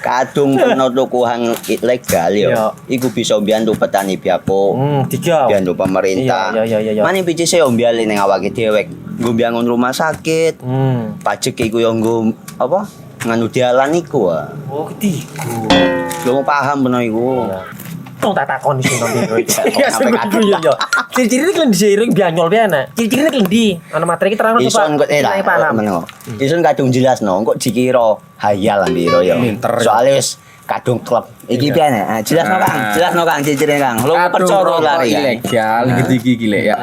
Kadung peno tukuhan ilegal yo. Iku bisa mbiyantu petani biapo. Mbiyantu pemerintah. Iya. Mane picise yo mbiale ning awake dhewe. Nggo mbiyangun rumah sakit. Pajak iku yo nggo apa? Nganu dalan iku. Oh, ketiku. Lu paham peno iku. Tong tak takon sing nang kowe. Ya sebegitu yo. Ciri-ciri iki diseiring bianyol piye ana. Ciri-cirine iki ndi? Ana materi iki terangno Ison kok paham. Ison kadung jelasno kok dikira hayal ambiro yo. Soale wis kadung klub. Iki piye nek? Jelasno Kang ciri-cirine Kang. Lu percaya lari ilegal iki lek ya.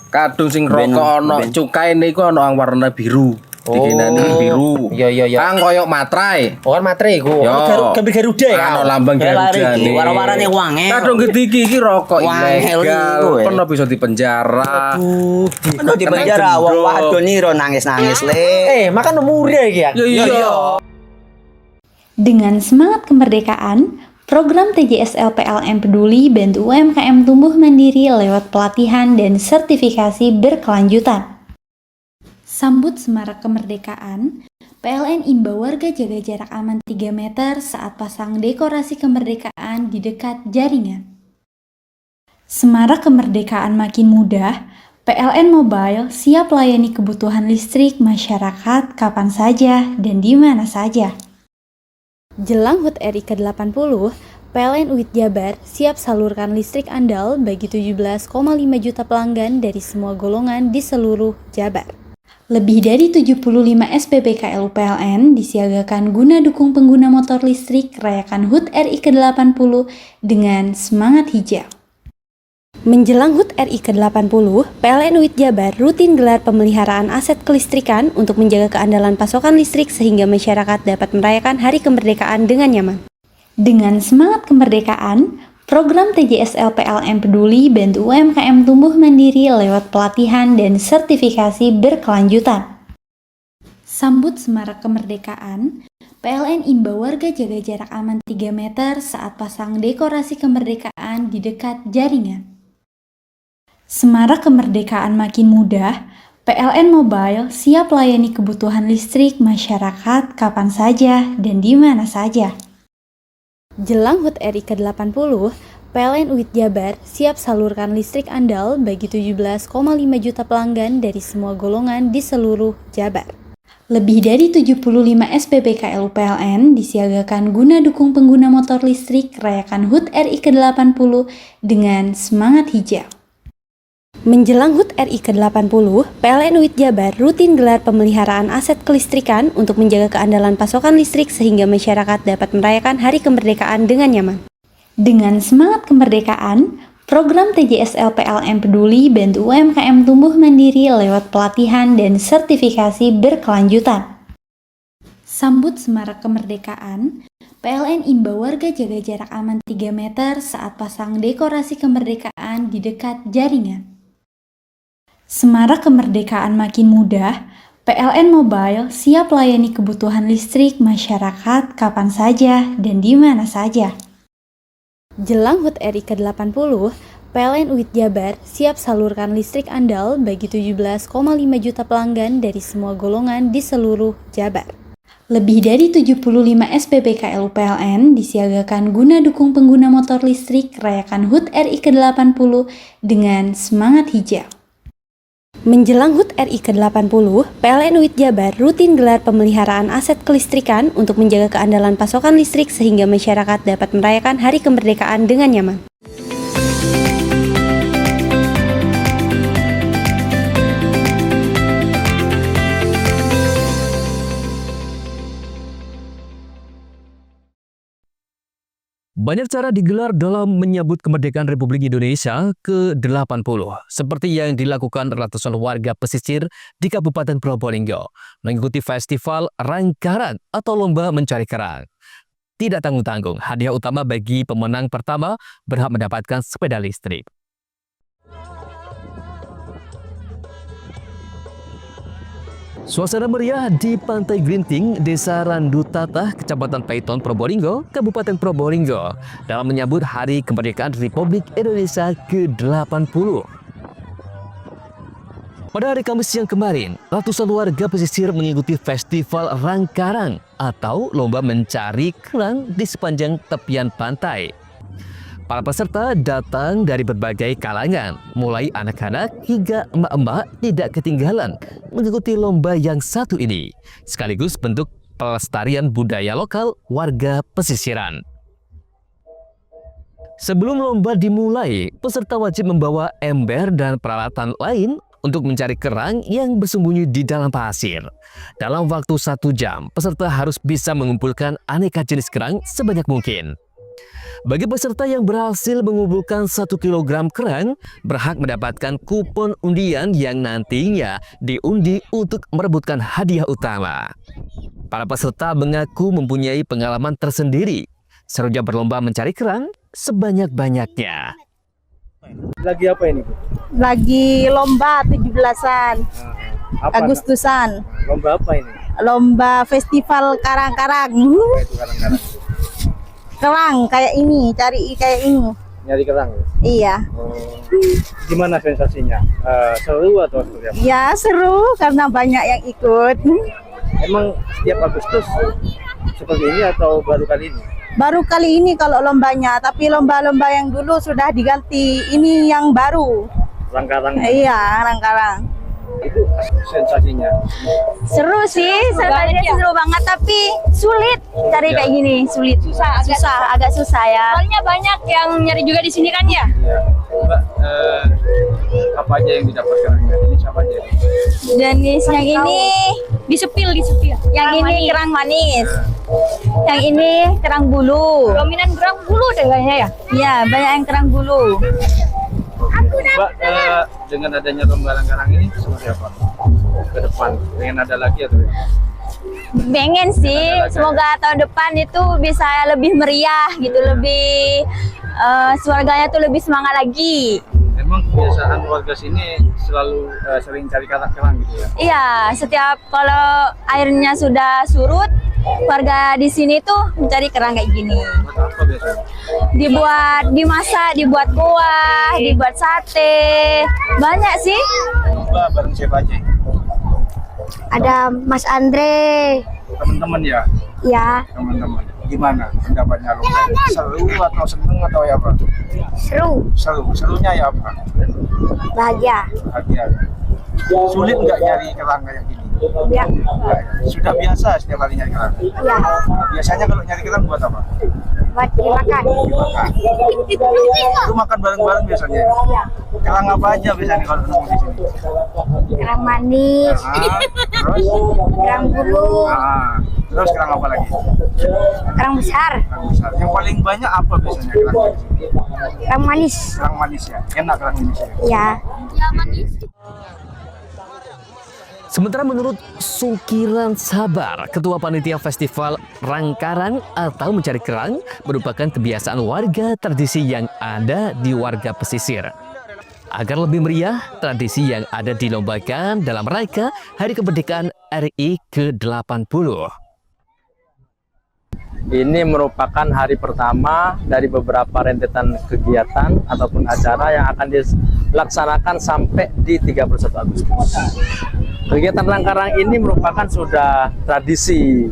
Kadung sing rokok ana cukaine iku ana warna biru. Dikinani biru. Iya. Kang koyo matrai. Oh kan matrai iku. Gambar Garuda ya. Ana lambang Garuda. Warna-warnane wange. Kadung gede iki rokok ilegal. Pernah bisa dipenjara. Pernah dipenjara wong wadon niro nangis-nangis le. Makan umure iki ya. Iya. Dengan semangat kemerdekaan, program TJSL PLN Peduli bantu UMKM tumbuh mandiri lewat pelatihan dan sertifikasi berkelanjutan. Sambut semarak kemerdekaan, PLN imbau warga jaga jarak aman 3 meter saat pasang dekorasi kemerdekaan di dekat jaringan. Semarak kemerdekaan makin mudah, PLN Mobile siap layani kebutuhan listrik masyarakat kapan saja dan di mana saja. Jelang HUT RI ke-80, PLN UIT Jabar siap salurkan listrik andal bagi 17,5 juta pelanggan dari semua golongan di seluruh Jabar. Lebih dari 75 SPBKL PLN disiagakan guna dukung pengguna motor listrik rayakan HUT RI ke-80 dengan semangat hijau. Menjelang HUT RI ke-80, PLN UIT Jabar rutin gelar pemeliharaan aset kelistrikan untuk menjaga keandalan pasokan listrik sehingga masyarakat dapat merayakan Hari Kemerdekaan dengan nyaman. Dengan semangat kemerdekaan, program TJSL PLN Peduli bantu UMKM tumbuh mandiri lewat pelatihan dan sertifikasi berkelanjutan. Sambut semarak kemerdekaan, PLN imbau warga jaga jarak aman 3 meter saat pasang dekorasi kemerdekaan di dekat jaringan. Semarak kemerdekaan makin mudah, PLN Mobile siap layani kebutuhan listrik masyarakat kapan saja dan di mana saja. Jelang HUT RI ke-80, PLN UIT Jabar siap salurkan listrik andal bagi 17,5 juta pelanggan dari semua golongan di seluruh Jabar. Lebih dari 75 SPBKL PLN disiagakan guna dukung pengguna motor listrik rayakan HUT RI ke-80 dengan semangat hijau. Menjelang HUT RI ke-80, PLN UIT Jabar rutin gelar pemeliharaan aset kelistrikan untuk menjaga keandalan pasokan listrik sehingga masyarakat dapat merayakan Hari Kemerdekaan dengan nyaman. Dengan semangat kemerdekaan, program TJSL PLN Peduli bantu UMKM tumbuh mandiri lewat pelatihan dan sertifikasi berkelanjutan. Sambut semarak kemerdekaan, PLN imbau warga jaga jarak aman 3 meter saat pasang dekorasi kemerdekaan di dekat jaringan. Semarak kemerdekaan makin mudah, PLN Mobile siap layani kebutuhan listrik masyarakat kapan saja dan di mana saja. Jelang HUT RI ke-80, PLN UIT Jabar siap salurkan listrik andal bagi 17,5 juta pelanggan dari semua golongan di seluruh Jabar. Lebih dari 75 SPBKL PLN disiagakan guna dukung pengguna motor listrik rayakan HUT RI ke-80 dengan semangat hijau. Menjelang HUT RI ke-80, PLN UIT Jabar rutin gelar pemeliharaan aset kelistrikan untuk menjaga keandalan pasokan listrik sehingga masyarakat dapat merayakan Hari Kemerdekaan dengan nyaman. Banyak cara digelar dalam menyambut kemerdekaan Republik Indonesia ke-80, seperti yang dilakukan ratusan warga pesisir di Kabupaten Probolinggo, mengikuti festival Rangkaran atau lomba mencari kerang. Tidak tanggung-tanggung, hadiah utama bagi pemenang pertama berhak mendapatkan sepeda listrik. Suasana meriah di Pantai Grinting, Desa Randu Tatah, Kecamatan Paiton, Probolinggo, Kabupaten Probolinggo, dalam menyambut Hari Kemerdekaan Republik Indonesia ke-80. Pada hari Kamis yang kemarin, ratusan warga pesisir mengikuti festival Rangkaran atau lomba mencari kerang di sepanjang tepian pantai. Para peserta datang dari berbagai kalangan, mulai anak-anak hingga emak-emak tidak ketinggalan mengikuti lomba yang satu ini, sekaligus bentuk pelestarian budaya lokal warga pesisiran. Sebelum lomba dimulai, peserta wajib membawa ember dan peralatan lain untuk mencari kerang yang bersembunyi di dalam pasir. Dalam waktu 1 jam, peserta harus bisa mengumpulkan aneka jenis kerang sebanyak mungkin. Bagi peserta yang berhasil mengumpulkan 1 kilogram kerang, berhak mendapatkan kupon undian yang nantinya diundi untuk merebutkan hadiah utama. Para peserta mengaku mempunyai pengalaman tersendiri, serunya berlomba mencari kerang sebanyak-banyaknya. Lagi apa ini, Bu? Lagi lomba 17-an Agustusan. Lomba apa ini? Lomba festival karang-karang. Karang-karang. Kerang kayak ini, cari kayak ini. Nyari kerang? Iya. Gimana sensasinya? Seru atau seperti apa? Ya seru karena banyak yang ikut. Emang setiap Agustus seperti ini atau baru kali ini? Baru kali ini kalau lombanya, tapi lomba-lomba yang dulu sudah diganti. Ini yang baru. Rang-karang. Iya, rang-karang. Itu sensasinya. Seru sih, seru banget, tapi sulit cari kayak gini, sulit. Agak susah ya. Soalnya banyak yang nyari juga di sini kan ya. Iya. Mbak, apa aja yang didapatkan ini siapa aja? Jenis yang ini disepil. Yang ini kerang manis. Yang ini kerang bulu. Dominan kerang bulu deh kayaknya ya. Iya, banyak yang kerang bulu. Mbak, dengan adanya lomba rang-karang ini seperti apa ke depan? Pengen ada lagi atau ya? Pengen sih, semoga tahun depan itu bisa lebih meriah gitu, lebih keluarganya tuh lebih semangat lagi. Emang kebiasaan warga sini selalu sering cari kerang gitu ya? Iya, setiap kalau airnya sudah surut, warga di sini tuh mencari kerang kayak gini. Buat apa biasanya? Dibuat, dimasak, dibuat kuah, dibuat sate, banyak sih. Mbak, bareng siapa aja? Ada Mas Andre. Teman-teman ya? Ya. Teman-teman. Gimana pendapatnya lomba? Seru atau seneng atau ya apa? Seru. Serunya ya apa? Bahagia. Bahagia. Sulit nggak nyari kerang kayak gini? Ya. Sudah biasa setiap kali nyari kerang? Ya. Biasanya kalau nyari kerang buat apa? Buat dimakan. Itu makan bareng-bareng biasanya? Ya. Kerang apa aja biasanya kalau nemu di sini? Kerang manis. Terus? Kerang bulu. Terus kerang apa lagi? Kerang besar. Kerang besar. Yang paling banyak apa biasanya kerang? Kerang manis. Kerang manis ya? Enak kerang manis ya? Ya. Ya manis. Sementara menurut Sukiran Sabar, Ketua Panitia Festival Rangkarang atau mencari kerang, merupakan kebiasaan warga tradisi yang ada di warga pesisir. Agar lebih meriah, tradisi yang ada dilombakan dalam rangka Hari Kemerdekaan RI ke-80. Ini merupakan hari pertama dari beberapa rentetan kegiatan ataupun acara yang akan dilaksanakan sampai di 31 Agustus. Kegiatan rangkarang ini merupakan sudah tradisi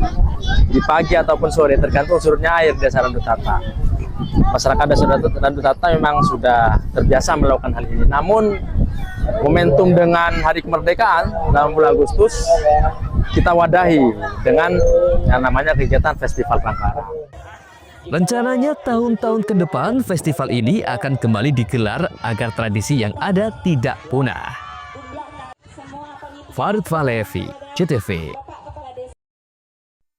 di pagi ataupun sore, tergantung surutnya air di Desa Randutata. Masyarakat Desa Randutata memang sudah terbiasa melakukan hal ini. Namun momentum dengan Hari Kemerdekaan dalam bulan Agustus kita wadahi dengan yang namanya kegiatan Festival Rangkarang. Rencananya tahun-tahun ke depan festival ini akan kembali digelar agar tradisi yang ada tidak punah. Farid Falevi, CTV.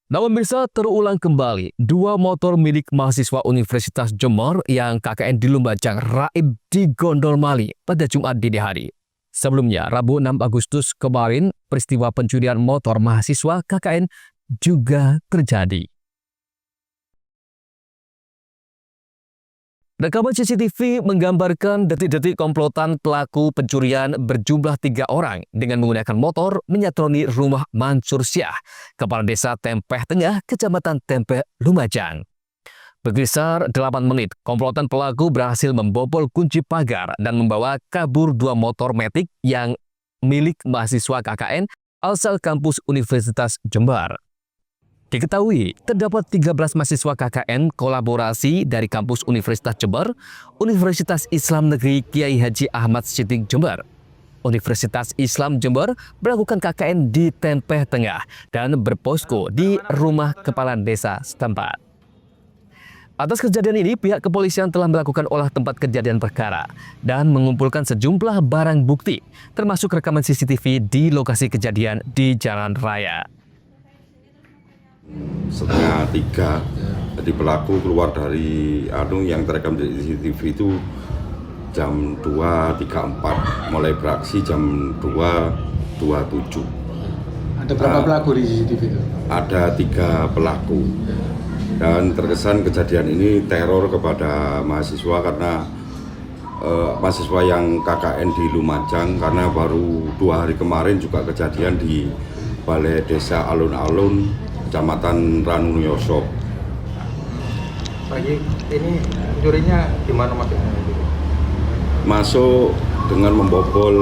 Namun bisa terulang kembali, 2 motor milik mahasiswa Universitas Jember yang KKN di Lumajang raib di Gondol Mali pada Jumat dini hari. Sebelumnya, Rabu 6 Agustus kemarin, peristiwa pencurian motor mahasiswa KKN juga terjadi. Rekaman CCTV menggambarkan detik-detik komplotan pelaku pencurian berjumlah 3 orang dengan menggunakan motor menyatroni rumah Mansur Syah, Kepala Desa Tempeh Tengah, Kecamatan Tempeh, Lumajang. Berkisar 8 menit, komplotan pelaku berhasil membobol kunci pagar dan membawa kabur 2 motor metik yang milik mahasiswa KKN asal kampus Universitas Jember. Diketahui, terdapat 13 mahasiswa KKN kolaborasi dari kampus Universitas Jember, Universitas Islam Negeri Kiai Haji Ahmad Siddiq Jember. Universitas Islam Jember melakukan KKN di Tempeh Tengah dan berposko di rumah kepala desa setempat. Atas kejadian ini, pihak kepolisian telah melakukan olah tempat kejadian perkara dan mengumpulkan sejumlah barang bukti, termasuk rekaman CCTV di lokasi kejadian di jalan raya. Setengah 3, jadi pelaku keluar dari yang terekam di CCTV itu jam 2.34, mulai beraksi jam 2.27. Ada berapa pelaku di CCTV itu? Ada 3 pelaku. Dan terkesan kejadian ini teror kepada mahasiswa karena mahasiswa yang KKN di Lumajang, karena baru 2 hari kemarin juga kejadian di Balai Desa Alun-Alun, Kecamatan Ranuyoso. Pagi ini curinya di mana maksudnya? Masuk dengan membobol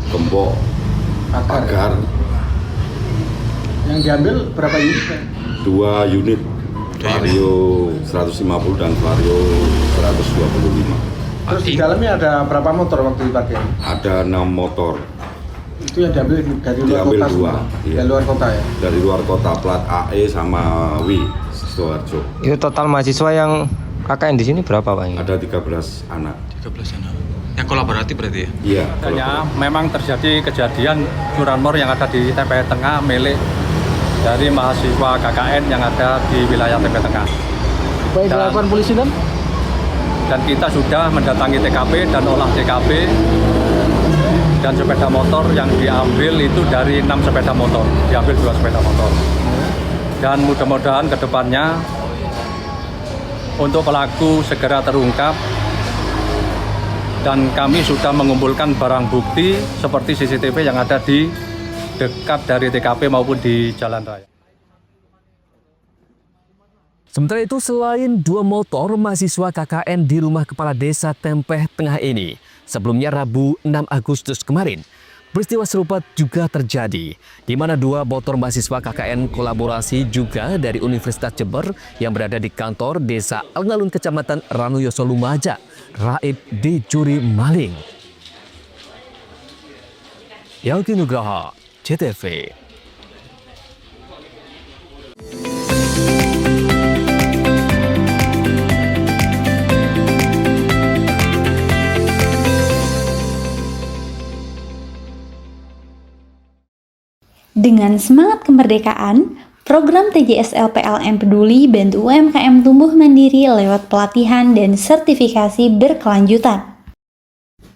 gembok pagar. Yang diambil berapa unit? 2 unit Vario 150 dan Vario 125. Terus di dalamnya ada berapa motor waktu dipakai? Ada 6 motor. Itu yang diambil dari luar Diambil kota 2. semua? Iya. Dari luar kota ya? Dari luar kota, plat AE sama W, Sidoarjo. Itu total mahasiswa yang KKN di sini berapa Pak? Ada 13 anak. 13 anak. Yang kolaboratif berarti ya? Iya. Memang terjadi kejadian curanmor yang ada di TPI Tengah milik dari mahasiswa KKN yang ada di wilayah TPI Tengah. Baik dilakukan polisi dan kita sudah mendatangi TKP dan olah TKP, dan sepeda motor yang diambil itu dari 6 sepeda motor, diambil 2 sepeda motor. Dan mudah-mudahan ke depannya untuk pelaku segera terungkap, dan kami sudah mengumpulkan barang bukti seperti CCTV yang ada di dekat dari TKP maupun di jalan raya. Sementara itu, selain 2 motor mahasiswa KKN di rumah kepala desa Tempeh Tengah ini, sebelumnya Rabu 6 Agustus kemarin, peristiwa serupa juga terjadi, di mana 2 motor mahasiswa KKN kolaborasi juga dari Universitas Jember yang berada di kantor desa Alun-Alun Kecamatan Ranuyoso Lumajang, raib dicuri maling. Yauki Nugraha, CTV. Dengan semangat kemerdekaan, program TJSL PLN Peduli bantu UMKM tumbuh mandiri lewat pelatihan dan sertifikasi berkelanjutan.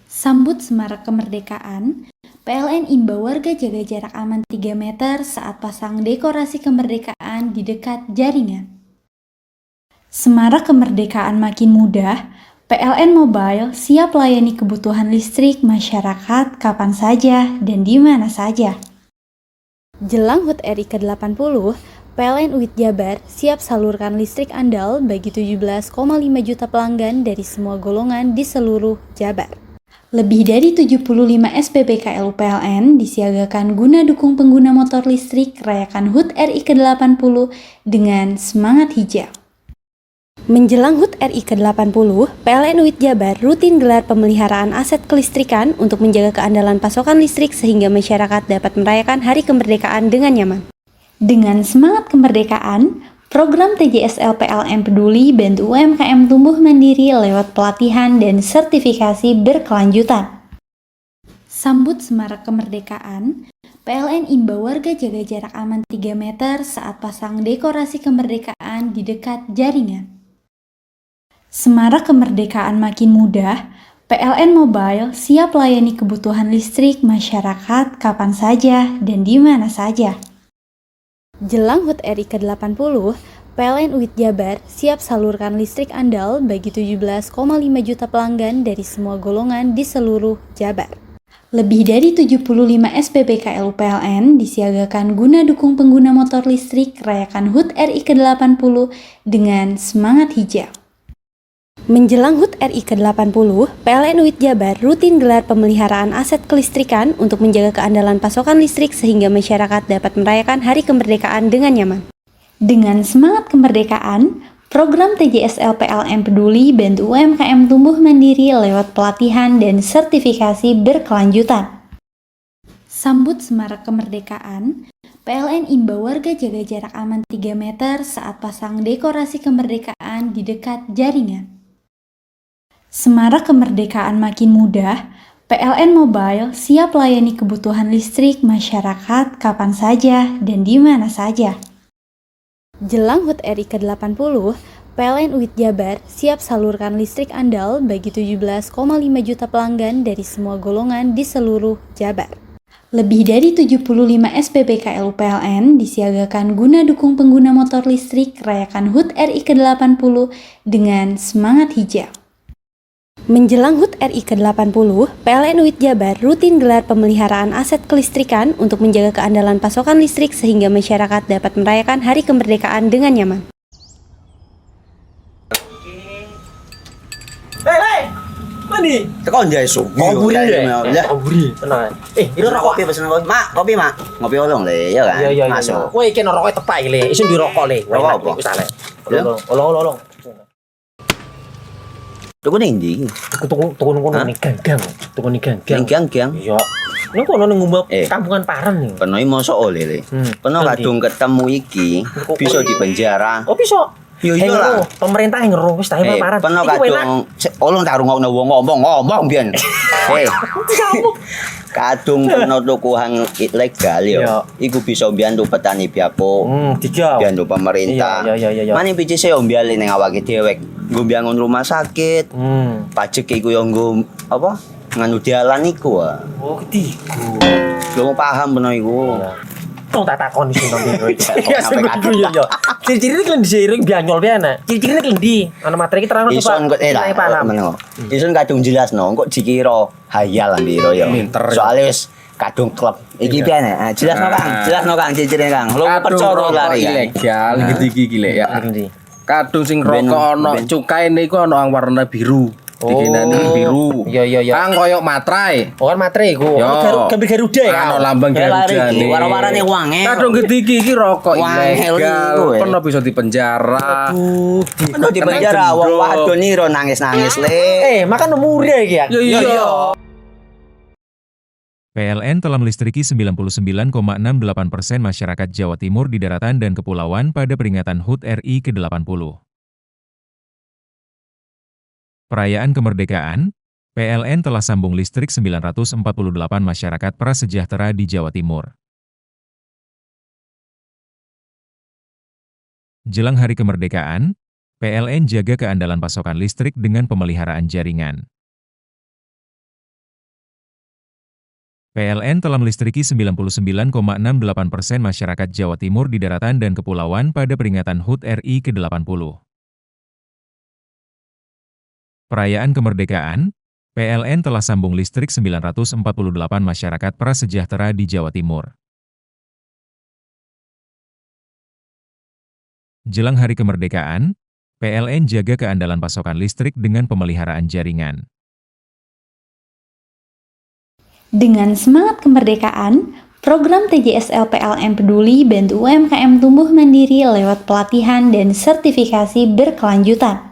Sambut semarak kemerdekaan, PLN imbau warga jaga jarak aman 3 meter saat pasang dekorasi kemerdekaan di dekat jaringan. Semarak kemerdekaan makin mudah, PLN Mobile siap layani kebutuhan listrik masyarakat kapan saja dan di mana saja. Jelang HUT RI ke-80, PLN UIT Jabar siap salurkan listrik andal bagi 17,5 juta pelanggan dari semua golongan di seluruh Jabar. Lebih dari 75 SPBKL PLN disiagakan guna dukung pengguna motor listrik rayakan HUT RI ke-80 dengan semangat hijau. Menjelang HUT RI ke-80, PLN UIT Jabar rutin gelar pemeliharaan aset kelistrikan untuk menjaga keandalan pasokan listrik sehingga masyarakat dapat merayakan Hari Kemerdekaan dengan nyaman. Dengan semangat kemerdekaan, program TJSL PLN Peduli bantu UMKM tumbuh mandiri lewat pelatihan dan sertifikasi berkelanjutan. Sambut semarak kemerdekaan, PLN imbau warga jaga jarak aman 3 meter saat pasang dekorasi kemerdekaan di dekat jaringan. Semarak kemerdekaan makin mudah, PLN Mobile siap layani kebutuhan listrik masyarakat kapan saja dan di mana saja. Jelang HUT RI ke-80, PLN UIT Jabar siap salurkan listrik andal bagi 17,5 juta pelanggan dari semua golongan di seluruh Jabar. Lebih dari 75 SPBKL PLN disiagakan guna dukung pengguna motor listrik rayakan HUT RI ke-80 dengan semangat hijau. Menjelang HUT RI ke-80, PLN UIT Jabar rutin gelar pemeliharaan aset kelistrikan untuk menjaga keandalan pasokan listrik sehingga masyarakat dapat merayakan Hari Kemerdekaan dengan nyaman. Dengan semangat kemerdekaan, program TJSL PLN Peduli bantu UMKM tumbuh mandiri lewat pelatihan dan sertifikasi berkelanjutan. Sambut semarak kemerdekaan, PLN imbau warga jaga jarak aman 3 meter saat pasang dekorasi kemerdekaan di dekat jaringan. Semarak kemerdekaan makin mudah, PLN Mobile siap layani kebutuhan listrik masyarakat kapan saja dan di mana saja. Jelang HUT RI ke-80, PLN UIT Jabar siap salurkan listrik andal bagi 17,5 juta pelanggan dari semua golongan di seluruh Jabar. Lebih dari 75 SPBKL PLN disiagakan guna dukung pengguna motor listrik rayakan HUT RI ke-80 dengan semangat hijau. Menjelang HUT RI ke-80, PLN UIT Jabar rutin gelar pemeliharaan aset kelistrikan untuk menjaga keandalan pasokan listrik sehingga masyarakat dapat merayakan Hari Kemerdekaan dengan nyaman. Hei, mandi. Tekan jaya su. Koburi ya. Koburi. Tenang. Itu rokok kopi pesen kopi. Mak, kopi mak. Ngopi olong le, ya kan? Iya. Masuk. Kowe iki rokok tepak iki le. Isin dirokok le. Rokok apa? Wis ale. Olong. Tuku ning ndi? Tuku kono ning ganggang. Tuku ning ganggang. Ning gang. Iya. Ning kono ning ngumbat kampungan Paren nih. Peno mosok oleh le. Peno kadung ketemu iki bisa dipenjara. Oh bisa. Yo iya lah. Pemerintah yang ngeru wis tahe Paren. Peno kadung olong tak rungokno wong ngomong biyen. Kadung peno tuku hang ilegal yo. Iku bisa mbiyantu petani biako. Mbiyantu pemerintah. Iya. Mane picise yo mbiale ning awake dhewek. Nggo mbiyangun rumah sakit. Pajak iku yo nggo apa? Nganu dalan iku wae. Oh, ketiku. Lu paham peno iku. Tong tak takon sing nang biro iki. Ya sebetul yo. Ciri-ciri iki diseiring bianyol piye ana. Ciri-ciri klendi. Ana materi iki terang Pak. Ison kok Ison kadung jelasno kok dikira hayal lan biro yo. Soale wis kadung klub. Iki piye nek? Jelasno Kang ciri-cirine Kang. Lu percaya lari ilegal iki lek ya. Kadung sing rokok ana cukai niku ana warna biru. Dikenani biru. Iya. Kang koyo matrai. Oh kan matrai iku. Gambar Garuda ya. Ana lambang Garuda nih. Warna-warnane wange. Kadung iki rokok ilegal. Pernah bisa dipenjara. Pernah dipenjara wong wadon iro nangis-nangis le. Makan murah iki ya. Iya. PLN telah melistriki 99,68% masyarakat Jawa Timur di daratan dan kepulauan pada peringatan HUT RI ke-80. Perayaan kemerdekaan, PLN telah sambung listrik 948 masyarakat prasejahtera di Jawa Timur. Jelang hari kemerdekaan, PLN jaga keandalan pasokan listrik dengan pemeliharaan jaringan. PLN telah melistriki 99,68% masyarakat Jawa Timur di daratan dan kepulauan pada peringatan HUT RI ke-80. Perayaan kemerdekaan, PLN telah sambung listrik 948 masyarakat prasejahtera di Jawa Timur. Jelang hari kemerdekaan, PLN jaga keandalan pasokan listrik dengan pemeliharaan jaringan. Dengan semangat kemerdekaan, program TJSL PLN Peduli bantu UMKM tumbuh mandiri lewat pelatihan dan sertifikasi berkelanjutan.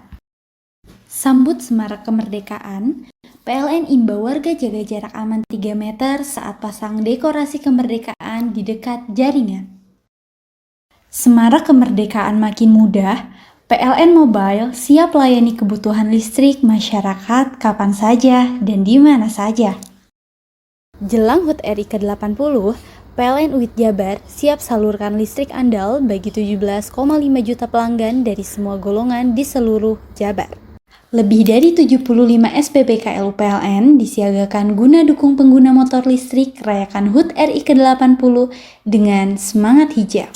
Sambut semarak kemerdekaan, PLN imbau warga jaga jarak aman 3 meter saat pasang dekorasi kemerdekaan di dekat jaringan. Semarak kemerdekaan makin mudah, PLN Mobile siap layani kebutuhan listrik masyarakat kapan saja dan di mana saja. Jelang HUT RI ke-80, PLN UIT Jabar siap salurkan listrik andal bagi 17,5 juta pelanggan dari semua golongan di seluruh Jabar. Lebih dari 75 SPBKLU PLN disiagakan guna dukung pengguna motor listrik rayakan HUT RI ke-80 dengan semangat hijau.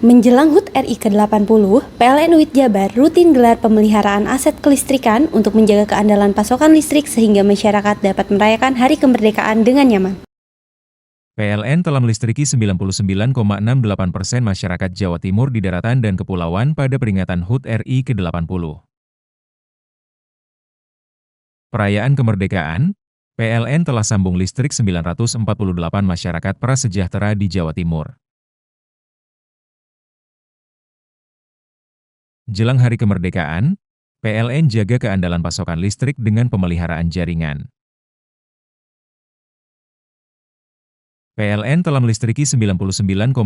Menjelang HUT RI ke-80, PLN UIT Jabar rutin gelar pemeliharaan aset kelistrikan untuk menjaga keandalan pasokan listrik sehingga masyarakat dapat merayakan Hari Kemerdekaan dengan nyaman. PLN telah melistriki 99,68% masyarakat Jawa Timur di daratan dan kepulauan pada peringatan HUT RI ke-80. Perayaan kemerdekaan, PLN telah sambung listrik 948 masyarakat prasejahtera di Jawa Timur. Jelang hari kemerdekaan, PLN jaga keandalan pasokan listrik dengan pemeliharaan jaringan. PLN telah melistriki 99,68%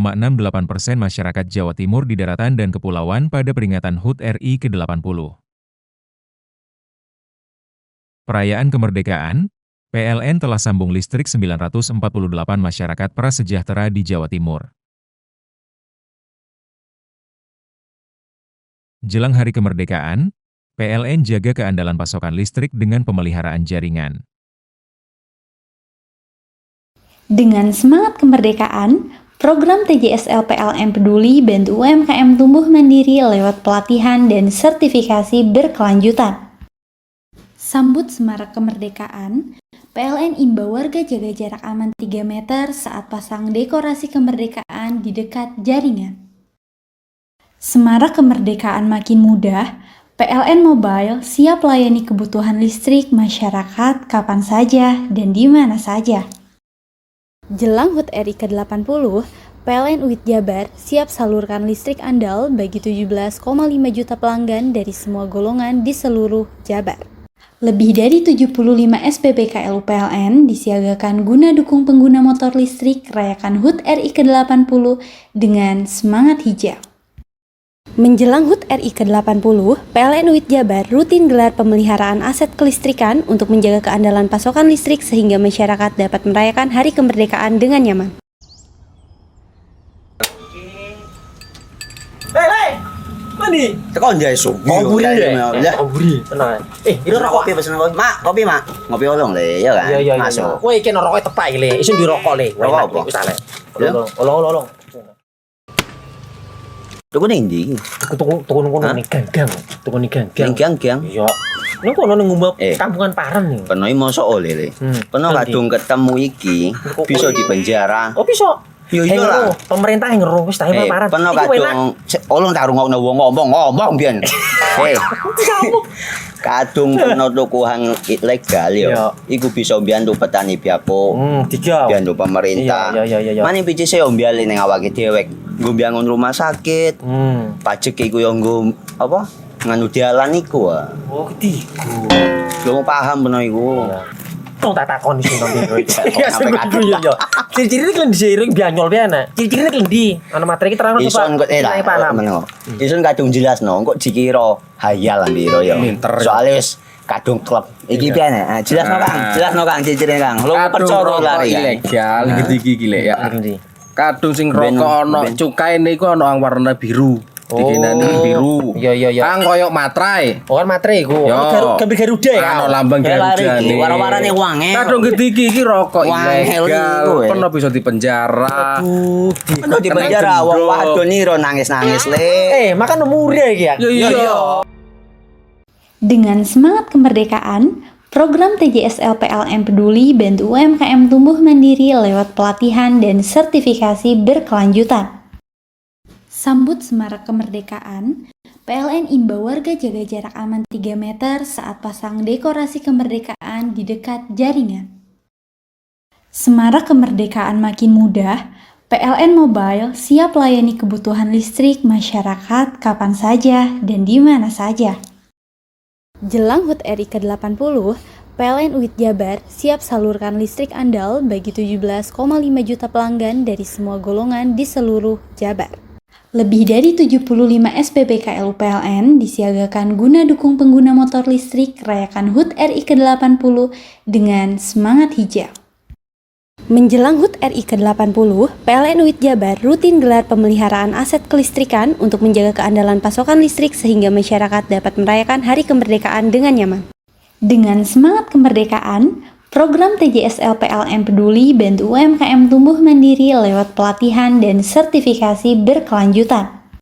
masyarakat Jawa Timur di daratan dan kepulauan pada peringatan HUT RI ke-80. Perayaan kemerdekaan, PLN telah sambung listrik 948 masyarakat prasejahtera di Jawa Timur. Jelang hari kemerdekaan, PLN jaga keandalan pasokan listrik dengan pemeliharaan jaringan. Dengan semangat kemerdekaan, program TJSL PLN Peduli bantu UMKM tumbuh mandiri lewat pelatihan dan sertifikasi berkelanjutan. Sambut semarak kemerdekaan, PLN imbau warga jaga jarak aman 3 meter saat pasang dekorasi kemerdekaan di dekat jaringan. Semarak kemerdekaan makin mudah, PLN Mobile siap layani kebutuhan listrik masyarakat kapan saja dan di mana saja. Jelang HUT RI ke-80, PLN UIT Jabar siap salurkan listrik andal bagi 17,5 juta pelanggan dari semua golongan di seluruh Jabar. Lebih dari 75 SPBKL PLN disiagakan guna dukung pengguna motor listrik rayakan HUT RI ke-80 dengan semangat hijau. Menjelang HUT RI ke-80, PLN UIT Jabar rutin gelar pemeliharaan aset kelistrikan untuk menjaga keandalan pasokan listrik sehingga masyarakat dapat merayakan Hari Kemerdekaan dengan nyaman. Mandi. Tekan jaya subuh. Buri deh. Buri. Tenang. Ini rokok. Kopi pesen kopi. Mak, kopi mak. Ngopi olong le, ya kan? Iya. Masuk. Woi, kena rokok tepak le. Isun dirokok le. Rokok apa? Wis ale. Olong. Tuku ning ndi? Tuku ning gang. Tuku ning gang. Gang. Iya. Nang kono ning ngumap kampungan Paren nih. Peno mosok oleh le. Peno kadung ketemu iki bisa dipenjara. Oh, bisa. Yo iya lah. Pemerintah yang ngeruh wis tahe Paren. Peno kadung olong tak rungokno wong ngomong biyen. Kadung peno tuku hang ilegal yo. Iku bisa mbiyantu petani biako. Mbiyantu pemerintah. Iya. Mane pici se mbiale ning awake dhewek. Nggo mbiyangun rumah sakit. Pajak iku yo nggo apa? Nganu dalan iku. Oh, ketiku. Lu paham peno iku. Tong tak takon di sini ya sampai kadung yo. Ciri-ciri iki diseiring bianyol piye ana. Ciri-ciri iki ndi? Ana materi iki terang Ison kok Ison kadung jelasno kok dikira hayal ndiro yo. Soale wis kadung klub. Iki piye nek? Jelasno Kang ciri-ciri Kang. Lu percaya lari ilegal iki lek ya. Kadung sing rokok ana cukaine iku ana warna biru. Dikenani biru. Iya. Kang koyo materai. Oh kan materai iku. Gambar Garuda ya. Ana lambang Garuda nih. Warna-warnane wange. Kadung iki rokok ilegal. Pernah bisa dipenjara. Pernah dipenjara wong wadon iro nangis-nangis le. Makan murah iki ya. Iya. Dengan semangat kemerdekaan, program TJSL PLN Peduli bantu UMKM tumbuh mandiri lewat pelatihan dan sertifikasi berkelanjutan. Sambut semarak kemerdekaan, PLN imbau warga jaga jarak aman 3 meter saat pasang dekorasi kemerdekaan di dekat jaringan. Semarak kemerdekaan makin mudah, PLN Mobile siap layani kebutuhan listrik masyarakat kapan saja dan di mana saja. Jelang HUT RI ke-80, PLN UIT Jabar siap salurkan listrik andal bagi 17,5 juta pelanggan dari semua golongan di seluruh Jabar. Lebih dari 75 SPBKL PLN disiagakan guna dukung pengguna motor listrik rayakan HUT RI ke-80 dengan semangat hijau. Menjelang HUT RI ke-80, PLN UIT Jabar rutin gelar pemeliharaan aset kelistrikan untuk menjaga keandalan pasokan listrik sehingga masyarakat dapat merayakan Hari Kemerdekaan dengan nyaman. Dengan semangat kemerdekaan, program TJSL PLN Peduli bantu UMKM tumbuh mandiri lewat pelatihan dan sertifikasi berkelanjutan.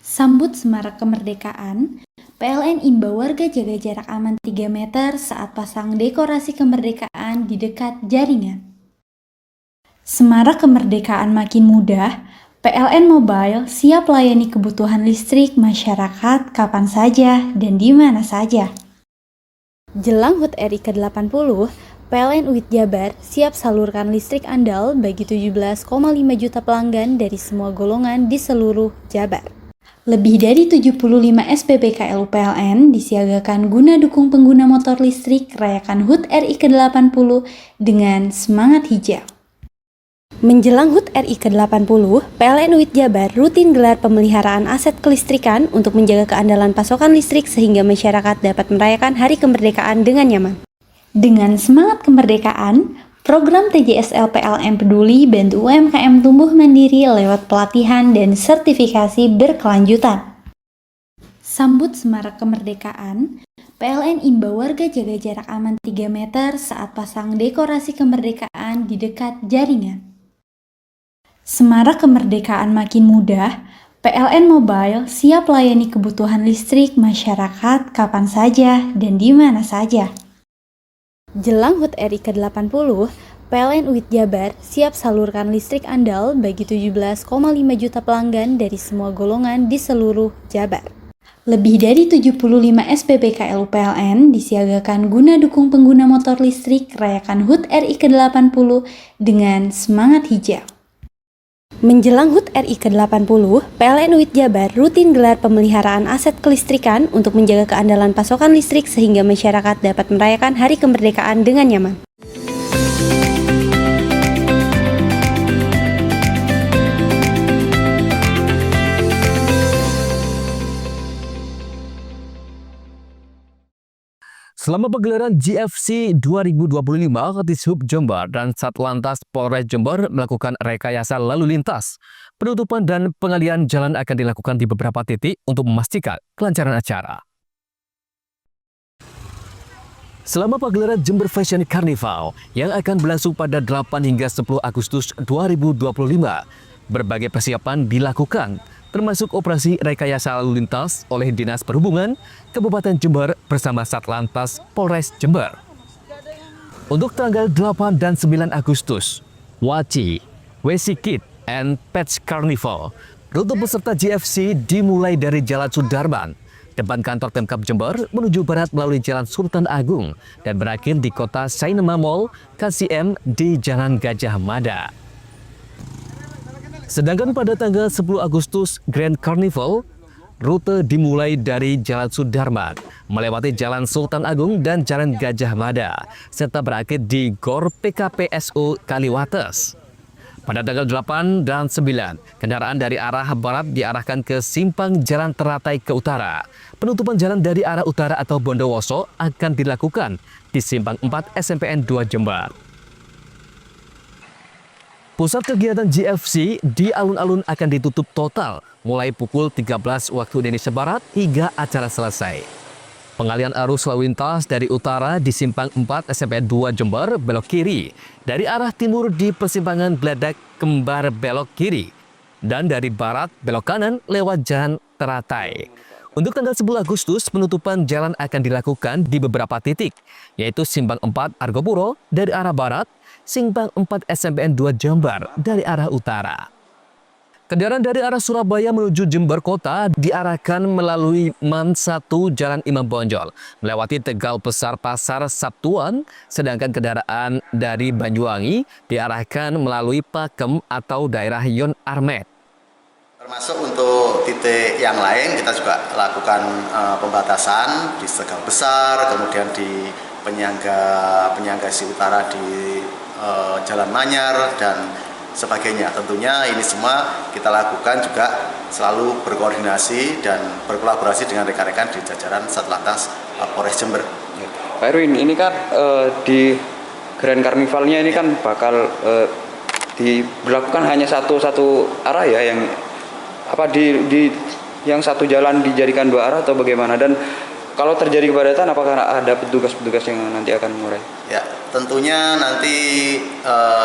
Sambut semarak kemerdekaan, PLN imbau warga jaga jarak aman 3 meter saat pasang dekorasi kemerdekaan di dekat jaringan. Semarak kemerdekaan makin mudah, PLN Mobile siap layani kebutuhan listrik masyarakat kapan saja dan di mana saja. Jelang HUT RI ke-80, PLN UIT Jabar siap salurkan listrik andal bagi 17,5 juta pelanggan dari semua golongan di seluruh Jabar. Lebih dari 75 SPBKL PLN disiagakan guna dukung pengguna motor listrik rayakan HUT RI ke-80 dengan semangat hijau. Menjelang HUT RI ke-80, PLN UIT Jabar rutin gelar pemeliharaan aset kelistrikan untuk menjaga keandalan pasokan listrik sehingga masyarakat dapat merayakan Hari Kemerdekaan dengan nyaman. Dengan semangat kemerdekaan, program TJSL PLN Peduli bantu UMKM tumbuh mandiri lewat pelatihan dan sertifikasi berkelanjutan. Sambut semarak kemerdekaan, PLN imbau warga jaga jarak aman 3 meter saat pasang dekorasi kemerdekaan di dekat jaringan. Semarak kemerdekaan makin mudah, PLN Mobile siap layani kebutuhan listrik masyarakat kapan saja dan di mana saja. Jelang HUT RI ke-80, PLN UIT Jabar siap salurkan listrik andal bagi 17,5 juta pelanggan dari semua golongan di seluruh Jabar. Lebih dari 75 SPBKL PLN disiagakan guna dukung pengguna motor listrik rayakan HUT RI ke-80 dengan semangat hijau. Menjelang HUT RI ke-80, PLN UIT Jabar rutin gelar pemeliharaan aset kelistrikan untuk menjaga keandalan pasokan listrik sehingga masyarakat dapat merayakan Hari Kemerdekaan dengan nyaman. Selama pegelaran GFC 2025, Dishub Jember dan Satlantas Polres Jember melakukan rekayasa lalu lintas. Penutupan dan pengalihan jalan akan dilakukan di beberapa titik untuk memastikan kelancaran acara. Selama pagelaran Jember Fashion Carnival yang akan berlangsung pada 8 hingga 10 Agustus 2025, berbagai persiapan dilakukan, termasuk operasi rekayasa lalu lintas oleh Dinas Perhubungan Kabupaten Jember bersama Satlantas Polres Jember. Untuk tanggal 8 dan 9 Agustus, Waci, Wesikit, and Pets Carnival, rute peserta GFC dimulai dari Jalan Sudarman, depan kantor Pemkab Jember menuju barat melalui Jalan Sultan Agung dan berakhir di kota Sainema Mall KCM di Jalan Gajah Mada. Sedangkan pada tanggal 10 Agustus Grand Carnival, rute dimulai dari Jalan Sudarman, melewati Jalan Sultan Agung dan Jalan Gajah Mada, serta berakhir di GOR PKPSU Kaliwates. Pada tanggal 8 dan 9, kendaraan dari arah barat diarahkan ke simpang Jalan Teratai ke utara. Penutupan jalan dari arah utara atau Bondowoso akan dilakukan di simpang 4 SMPN 2 Jember. Pusat kegiatan GFC di alun-alun akan ditutup total mulai pukul 13 waktu Indonesia Barat hingga acara selesai. Pengalihan arus lalu lintas dari utara di simpang 4 SMPN 2 Jember belok kiri, dari arah timur di persimpangan Gledak Kembar belok kiri, dan dari barat belok kanan lewat Jalan Teratai. Untuk tanggal 10 Agustus, penutupan jalan akan dilakukan di beberapa titik, yaitu simpang 4 Argopuro dari arah barat, simpang 4 SMPN 2 Jember dari arah utara. Kendaraan dari arah Surabaya menuju Jember Kota diarahkan melalui MAN 1 Jalan Imam Bonjol, melewati Tegal Besar Pasar Sabtuan, sedangkan kendaraan dari Banyuwangi diarahkan melalui Pakem atau daerah Yon Armet. Termasuk untuk titik yang lain kita juga lakukan pembatasan di Tegal Besar, kemudian di penyangga si utara di Jalan Manyar dan sebagainya. Tentunya ini semua kita lakukan juga selalu berkoordinasi dan berkolaborasi dengan rekan-rekan di jajaran Satlantas Polres Jember. Pak Erwin, ini kan di Grand Carnivalnya ini kan bakal diberlakukan hanya satu arah ya, yang apa di yang satu jalan dijadikan dua arah atau bagaimana, dan kalau terjadi kepadatan apakah ada petugas-petugas yang nanti akan mengurai? Ya, tentunya nanti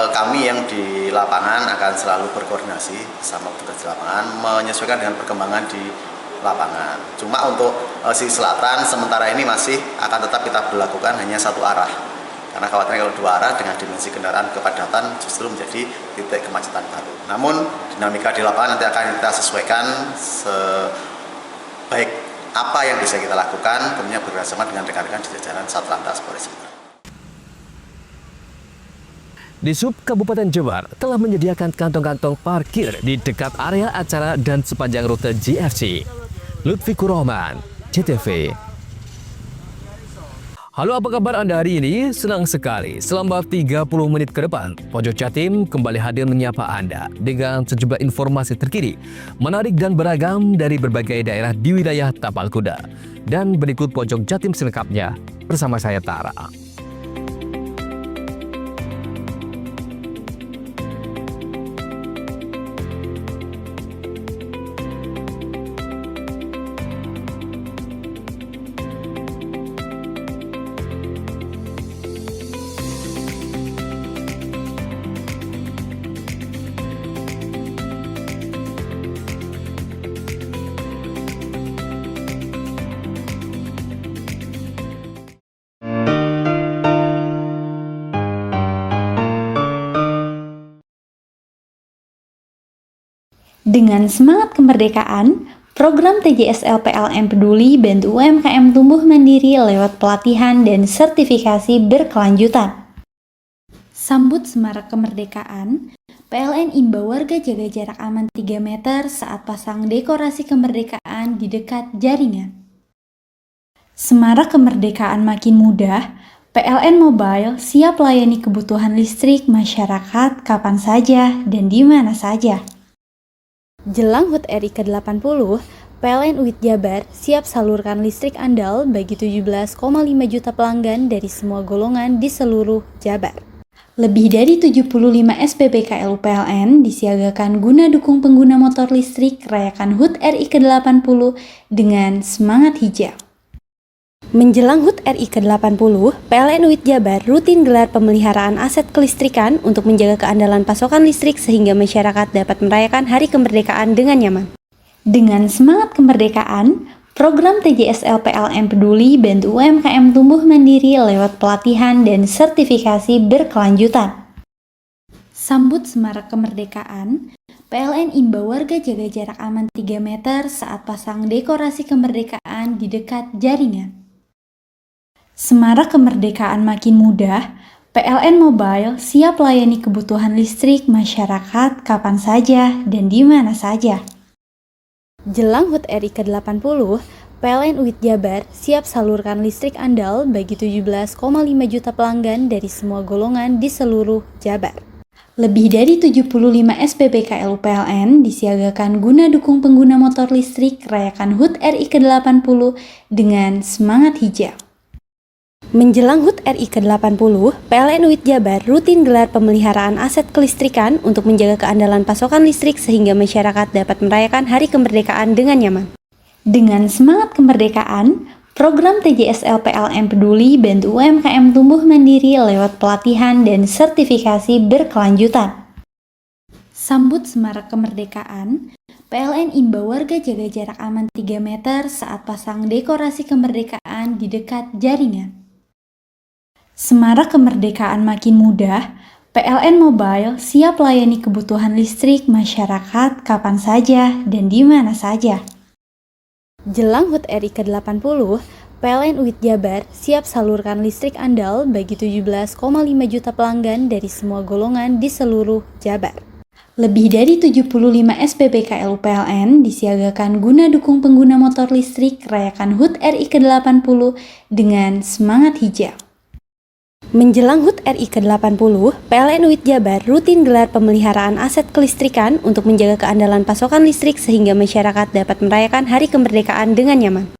kami yang di lapangan akan selalu berkoordinasi sama petugas di lapangan menyesuaikan dengan perkembangan di lapangan. Cuma untuk sisi selatan sementara ini masih akan tetap kita berlakukan hanya satu arah. Karena khawatirnya kalau dua arah dengan dimensi kendaraan kepadatan justru menjadi titik kemacetan baru. Namun dinamika di lapangan nanti akan kita sesuaikan sebaik apa yang bisa kita lakukan, tentunya bekerjasama dengan rekan-rekan di jajaran Satlantas Polres Jember. Dishub Kabupaten Jember telah menyediakan kantong-kantong parkir di dekat area acara dan sepanjang rute GFC. Lutfikur Rahman, JTV. Halo, apa kabar Anda hari ini? Senang sekali. Selama 30 menit ke depan, Pojok Jatim kembali hadir menyapa Anda dengan sejumlah informasi terkini, menarik dan beragam dari berbagai daerah di wilayah Tapal Kuda. Dan berikut Pojok Jatim selengkapnya bersama saya Tara. Dengan semangat kemerdekaan, program TJSL PLN Peduli bantu UMKM tumbuh mandiri lewat pelatihan dan sertifikasi berkelanjutan. Sambut Semarak Kemerdekaan PLN imbau warga jaga jarak aman 3 meter saat pasang dekorasi kemerdekaan di dekat jaringan. Semarak kemerdekaan makin mudah, PLN Mobile siap layani kebutuhan listrik masyarakat kapan saja dan di mana saja. Jelang HUT RI ke-80, PLN UIT Jabar siap salurkan listrik andal bagi 17,5 juta pelanggan dari semua golongan di seluruh Jabar. Lebih dari 75 SPBKL PLN disiagakan guna dukung pengguna motor listrik rayakan HUT RI ke-80 dengan semangat hijau. Menjelang HUT RI ke-80, PLN UIT Jabar rutin gelar pemeliharaan aset kelistrikan untuk menjaga keandalan pasokan listrik sehingga masyarakat dapat merayakan Hari Kemerdekaan dengan nyaman. Dengan semangat kemerdekaan, program TJSL PLN Peduli bantu UMKM tumbuh mandiri lewat pelatihan dan sertifikasi berkelanjutan. Sambut semarak kemerdekaan, PLN imbau warga jaga jarak aman 3 meter saat pasang dekorasi kemerdekaan di dekat jaringan. Semarak kemerdekaan makin mudah, PLN Mobile siap layani kebutuhan listrik masyarakat kapan saja dan di mana saja. Jelang HUT RI ke-80, PLN UIT Jabar siap salurkan listrik andal bagi 17,5 juta pelanggan dari semua golongan di seluruh Jabar. Lebih dari 75 SPBKL PLN disiagakan guna dukung pengguna motor listrik rayakan HUT RI ke-80 dengan semangat hijau. Menjelang HUT RI ke-80, PLN UIT Jabar rutin gelar pemeliharaan aset kelistrikan untuk menjaga keandalan pasokan listrik sehingga masyarakat dapat merayakan Hari Kemerdekaan dengan nyaman. Dengan semangat kemerdekaan, program TJSL PLN Peduli bantu UMKM tumbuh mandiri lewat pelatihan dan sertifikasi berkelanjutan. Sambut semarak kemerdekaan, PLN imbau warga jaga jarak aman 3 meter saat pasang dekorasi kemerdekaan di dekat jaringan. Semarak kemerdekaan makin mudah, PLN Mobile siap layani kebutuhan listrik masyarakat kapan saja dan di mana saja. Jelang HUT RI ke-80, PLN UIT Jabar siap salurkan listrik andal bagi 17,5 juta pelanggan dari semua golongan di seluruh Jabar. Lebih dari 75 SPBKL PLN disiagakan guna dukung pengguna motor listrik rayakan HUT RI ke-80 dengan semangat hijau. Menjelang HUT RI ke-80, PLN UIT Jabar rutin gelar pemeliharaan aset kelistrikan untuk menjaga keandalan pasokan listrik sehingga masyarakat dapat merayakan Hari Kemerdekaan dengan nyaman.